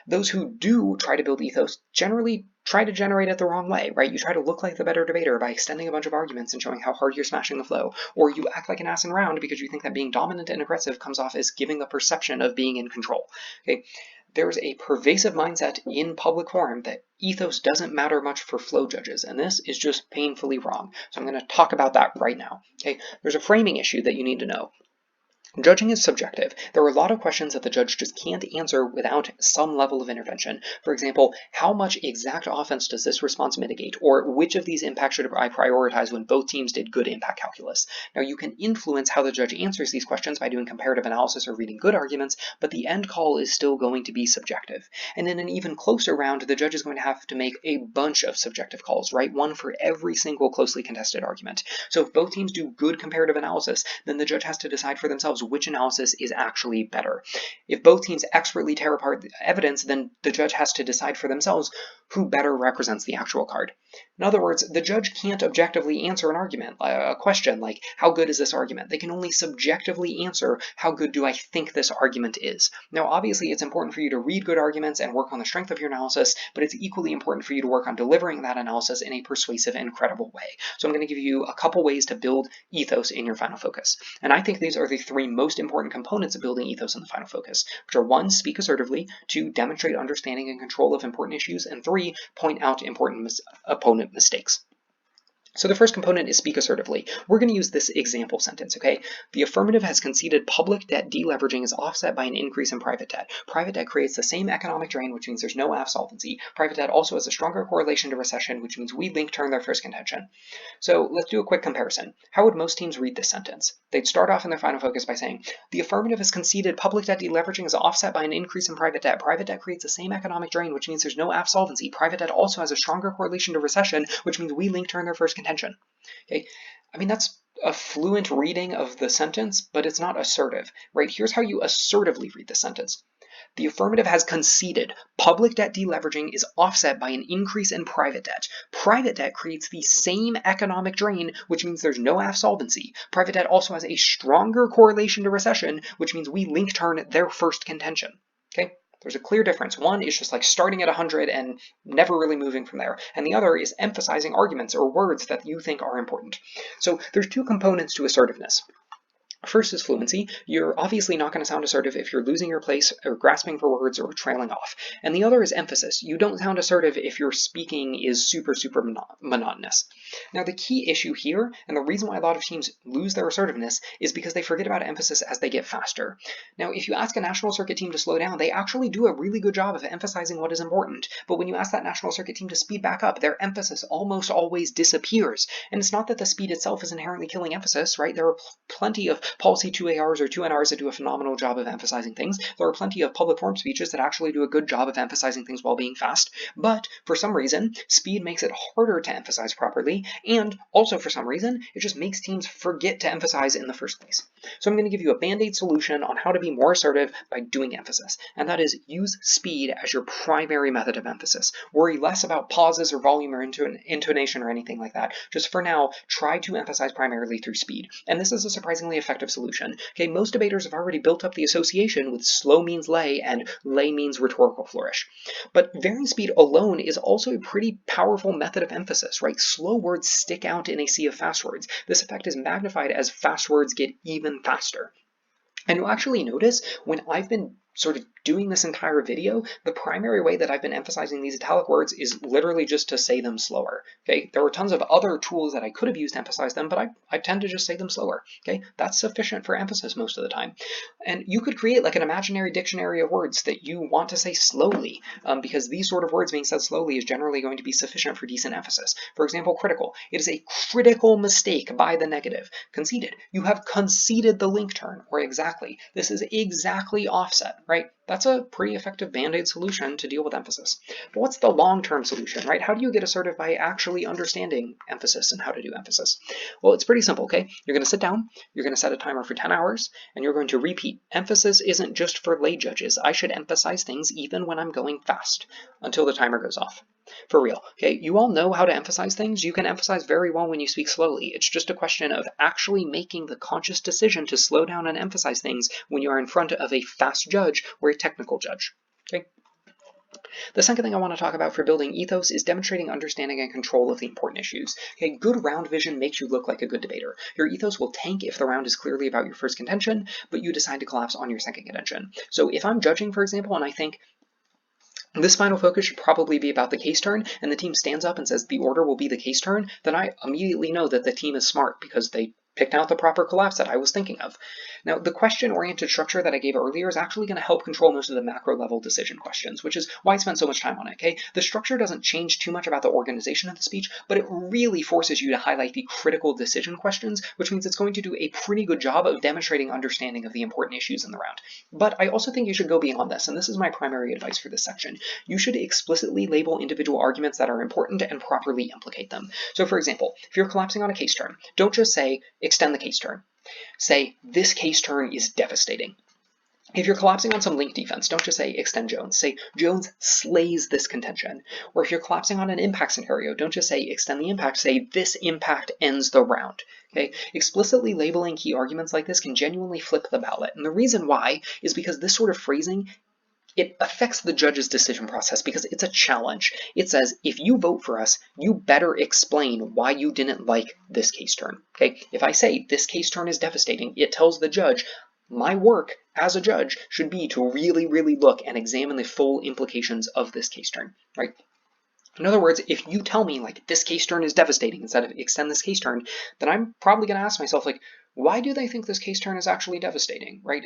Those who do try to build ethos generally try to generate it the wrong way, right? You try to look like the better debater by extending a bunch of arguments and showing how hard you're smashing the flow, or you act like an ass in round because you think that being dominant and aggressive comes off as giving the perception of being in control. Okay? There's a pervasive mindset in public forum that ethos doesn't matter much for flow judges, and this is just painfully wrong. So I'm going to talk about that right now. Okay? There's a framing issue that you need to know. Judging is subjective. There are a lot of questions that the judge just can't answer without some level of intervention. For example, how much exact offense does this response mitigate? Or which of these impacts should I prioritize when both teams did good impact calculus? Now, you can influence how the judge answers these questions by doing comparative analysis or reading good arguments, but the end call is still going to be subjective. And in an even closer round, the judge is going to have to make a bunch of subjective calls, right? One for every single closely contested argument. So if both teams do good comparative analysis, then the judge has to decide for themselves which analysis is actually better. If both teams expertly tear apart the evidence, then the judge has to decide for themselves who better represents the actual card. In other words, the judge can't objectively answer an argument, a question like, how good is this argument? They can only subjectively answer, how good do I think this argument is? Now, obviously, it's important for you to read good arguments and work on the strength of your analysis, but it's equally important for you to work on delivering that analysis in a persuasive and credible way. So I'm going to give you a couple ways to build ethos in your final focus. And I think these are the three most important components of building ethos in the final focus, which are 1, speak assertively, 2, demonstrate understanding and control of important issues, and 3, point out important opponent mistakes. So the first component is speak assertively. We're going to use this example sentence, okay? The affirmative has conceded public debt deleveraging is offset by an increase in private debt. Private debt creates the same economic drain, which means there's no AF solvency. Private debt also has a stronger correlation to recession, which means we link turn their first contention. So let's do a quick comparison. How would most teams read this sentence? They'd start off in their final focus by saying, the affirmative has conceded public debt deleveraging is offset by an increase in private debt. Private debt creates the same economic drain, which means there's no AF solvency. Private debt also has a stronger correlation to recession, which means we link turn their first contention. Okay, I mean, that's a fluent reading of the sentence, but it's not assertive, right? Here's how you assertively read the sentence. The affirmative has conceded public debt deleveraging is offset by an increase in private debt. Private debt creates the same economic drain, which means there's no AF solvency. Private debt also has a stronger correlation to recession, which means we link turn their first contention. Okay? There's a clear difference. One is just like starting at 100 and never really moving from there. And the other is emphasizing arguments or words that you think are important. So there's two components to assertiveness. First is fluency. You're obviously not going to sound assertive if you're losing your place or grasping for words or trailing off. And the other is emphasis. You don't sound assertive if your speaking is super monotonous. Now, the key issue here, and the reason why a lot of teams lose their assertiveness, is because they forget about emphasis as they get faster. Now, if you ask a national circuit team to slow down, they actually do a really good job of emphasizing what is important. But when you ask that national circuit team to speed back up, their emphasis almost always disappears. And it's not that the speed itself is inherently killing emphasis, right? There are plenty of policy 2ARs or 2NRs that do a phenomenal job of emphasizing things. There are plenty of public forum speeches that actually do a good job of emphasizing things while being fast. But for some reason, speed makes it harder to emphasize properly. And also for some reason, it just makes teams forget to emphasize in the first place. So I'm going to give you a band-aid solution on how to be more assertive by doing emphasis. And that is use speed as your primary method of emphasis. Worry less about pauses or volume or intonation or anything like that. Just for now, try to emphasize primarily through speed. And this is a surprisingly effective solution. Okay, most debaters have already built up the association with slow means lay and lay means rhetorical flourish. But varying speed alone is also a pretty powerful method of emphasis, right? Slow words stick out in a sea of fast words. This effect is magnified as fast words get even faster. And you'll actually notice when I've been sort of doing this entire video, the primary way that I've been emphasizing these italic words is literally just to say them slower. Okay, there were tons of other tools that I could have used to emphasize them, but I tend to just say them slower. Okay, that's sufficient for emphasis most of the time. And you could create like an imaginary dictionary of words that you want to say slowly, because these sort of words being said slowly is generally going to be sufficient for decent emphasis. For example, critical. It is a critical mistake by the negative. Conceded. You have conceded the link turn, or exactly. This is exactly offset, right? That's a pretty effective band-aid solution to deal with emphasis. But what's the long-term solution, right? How do you get assertive by actually understanding emphasis and how to do emphasis? Well, it's pretty simple, okay? You're going to sit down, you're going to set a timer for 10 hours, and you're going to repeat. Emphasis isn't just for lay judges. I should emphasize things even when I'm going fast until the timer goes off. For real, okay? You all know how to emphasize things. You can emphasize very well when you speak slowly. It's just a question of actually making the conscious decision to slow down and emphasize things when you are in front of a fast judge or a technical judge, okay? The second thing I want to talk about for building ethos is demonstrating understanding and control of the important issues. Okay, good round vision makes you look like a good debater. Your ethos will tank if the round is clearly about your first contention, but you decide to collapse on your second contention. So if I'm judging, for example, and I think this final focus should probably be about the case turn, and the team stands up and says the order will be the case turn, then I immediately know that the team is smart because they picked out the proper collapse that I was thinking of. Now, the question-oriented structure that I gave earlier is actually going to help control most of the macro-level decision questions, which is why I spent so much time on it, okay? The structure doesn't change too much about the organization of the speech, but it really forces you to highlight the critical decision questions, which means it's going to do a pretty good job of demonstrating understanding of the important issues in the round. But I also think you should go beyond this, and this is my primary advice for this section. You should explicitly label individual arguments that are important and properly implicate them. So, for example, if you're collapsing on a case turn, don't just say, extend the case turn. Say, this case turn is devastating. If you're collapsing on some link defense, don't just say extend Jones. Say Jones slays this contention. Or if you're collapsing on an impact scenario, don't just say extend the impact. Say this impact ends the round. Okay? Explicitly labeling key arguments like this can genuinely flip the ballot. And the reason why is because this sort of phrasing, it affects the judge's decision process because it's a challenge. It says, if you vote for us, you better explain why you didn't like this case turn. Okay? If I say this case turn is devastating, it tells the judge, my work as a judge should be to really, really look and examine the full implications of this case turn, right? In other words, if you tell me like this case turn is devastating instead of extend this case turn, then I'm probably going to ask myself like, why do they think this case turn is actually devastating, right?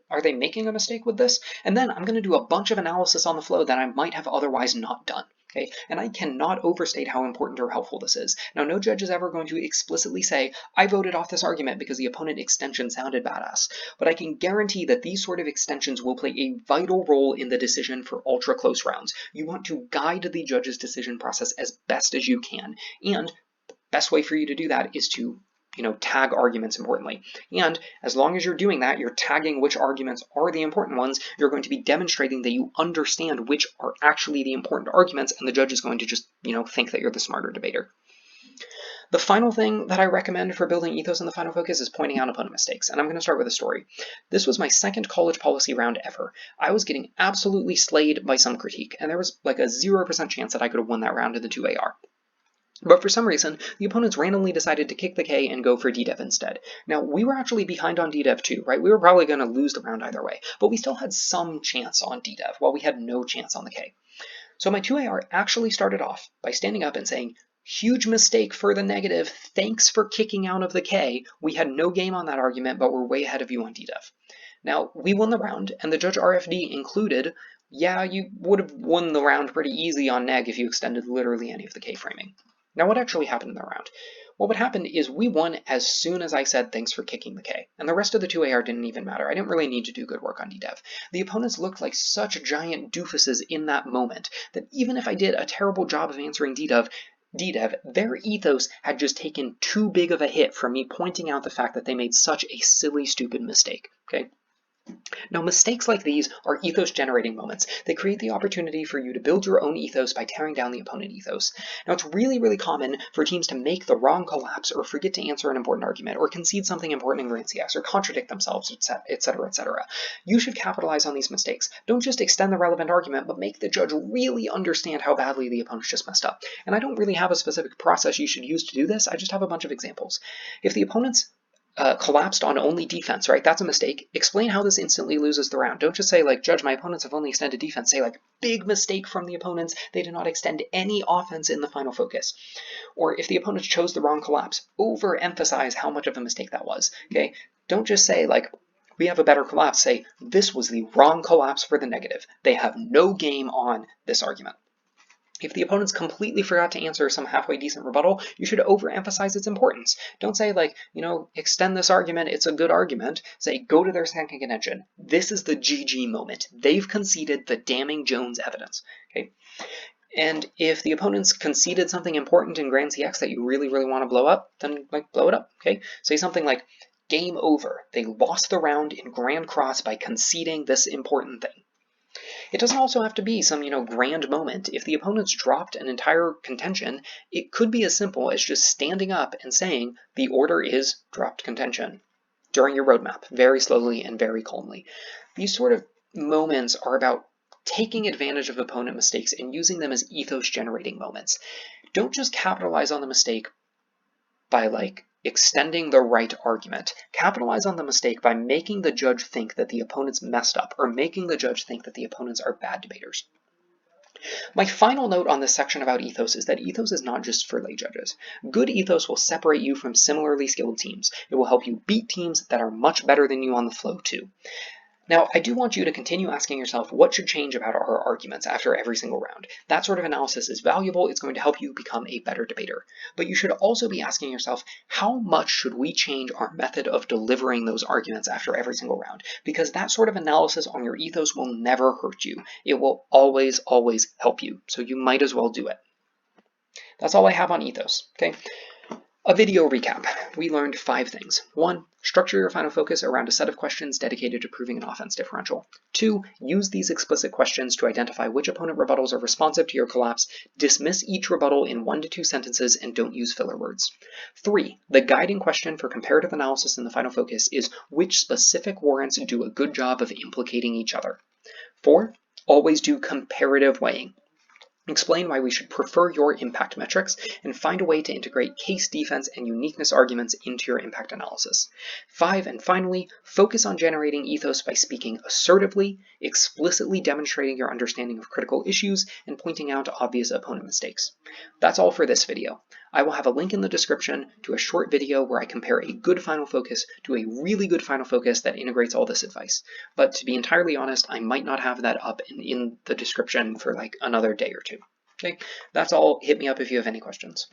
Are they making a mistake with this? And then I'm going to do a bunch of analysis on the flow that I might have otherwise not done. Okay, and I cannot overstate how important or helpful this is. Now, no judge is ever going to explicitly say, I voted off this argument because the opponent extension sounded badass, but I can guarantee that these sort of extensions will play a vital role in the decision for ultra close rounds. You want to guide the judge's decision process as best as you can, and the best way for you to do that is to tag arguments importantly. And as long as you're doing that, you're tagging which arguments are the important ones, you're going to be demonstrating that you understand which are actually the important arguments, and the judge is going to just, think that you're the smarter debater. The final thing that I recommend for building ethos in the final focus is pointing out opponent mistakes, and I'm going to start with a story. This was my second college policy round ever. I was getting absolutely slayed by some critique, and there was like a 0% chance that I could have won that round in the 2AR. But for some reason, the opponents randomly decided to kick the K and go for DDev instead. Now, we were actually behind on DDev too, right? We were probably going to lose the round either way, but we still had some chance on DDev, while we had no chance on the K. So my 2AR actually started off by standing up and saying, huge mistake for the negative, thanks for kicking out of the K. We had no game on that argument, but we're way ahead of you on DDev. Now, we won the round, and the judge RFD included, yeah, you would have won the round pretty easy on neg if you extended literally any of the K framing. Now, what actually happened in the round? Well, what happened is we won as soon as I said thanks for kicking the K, and the rest of the 2AR didn't even matter. I didn't really need to do good work on DDev. The opponents looked like such giant doofuses in that moment that even if I did a terrible job of answering DDev, their ethos had just taken too big of a hit from me pointing out the fact that they made such a silly, stupid mistake, okay? Now, mistakes like these are ethos-generating moments. They create the opportunity for you to build your own ethos by tearing down the opponent ethos. Now, it's really, really common for teams to make the wrong collapse or forget to answer an important argument or concede something important in Grand CX or contradict themselves, etc., etc. You should capitalize on these mistakes. Don't just extend the relevant argument, but make the judge really understand how badly the opponent just messed up. And I don't really have a specific process you should use to do this. I just have a bunch of examples. If the opponent's collapsed on only defense, right? That's a mistake. Explain how this instantly loses the round. Don't just say, like, judge, my opponents have only extended defense. Say, like, big mistake from the opponents. They did not extend any offense in the final focus. Or if the opponents chose the wrong collapse, overemphasize how much of a mistake that was, okay? Don't just say, like, we have a better collapse. Say, this was the wrong collapse for the negative. They have no game on this argument. If the opponents completely forgot to answer some halfway decent rebuttal, you should overemphasize its importance. Don't say, like, extend this argument, it's a good argument. Say, go to their second contention. This is the GG moment. They've conceded the damning Jones evidence. Okay. And if the opponents conceded something important in Grand CX that you really, really want to blow up, then, like, blow it up. Okay. Say something like, game over. They lost the round in Grand Cross by conceding this important thing. It doesn't also have to be some, grand moment. If the opponents dropped an entire contention, it could be as simple as just standing up and saying, the order is dropped contention during your roadmap, very slowly and very calmly. These sort of moments are about taking advantage of opponent mistakes and using them as ethos-generating moments. Don't just capitalize on the mistake by, like, extending the right argument. Capitalize on the mistake by making the judge think that the opponents messed up, or making the judge think that the opponents are bad debaters. My final note on this section about ethos is that ethos is not just for lay judges. Good ethos will separate you from similarly skilled teams. It will help you beat teams that are much better than you on the flow too. Now, I do want you to continue asking yourself what should change about our arguments after every single round. That sort of analysis is valuable. It's going to help you become a better debater. But you should also be asking yourself, how much should we change our method of delivering those arguments after every single round? Because that sort of analysis on your ethos will never hurt you. It will always, always help you. So you might as well do it. That's all I have on ethos, okay? A video recap. We learned 5 things. 1. Structure your final focus around a set of questions dedicated to proving an offense differential. 2. Use these explicit questions to identify which opponent rebuttals are responsive to your collapse. Dismiss each rebuttal in 1 to 2 sentences and don't use filler words. 3. The guiding question for comparative analysis in the final focus is which specific warrants do a good job of implicating each other. 4. Always do comparative weighing. Explain why we should prefer your impact metrics, and find a way to integrate case defense and uniqueness arguments into your impact analysis. 5, and finally, focus on generating ethos by speaking assertively, explicitly demonstrating your understanding of critical issues, and pointing out obvious opponent mistakes. That's all for this video. I will have a link in the description to a short video where I compare a good final focus to a really good final focus that integrates all this advice. But to be entirely honest, I might not have that up in the description for like another day or two. Okay, that's all. Hit me up if you have any questions.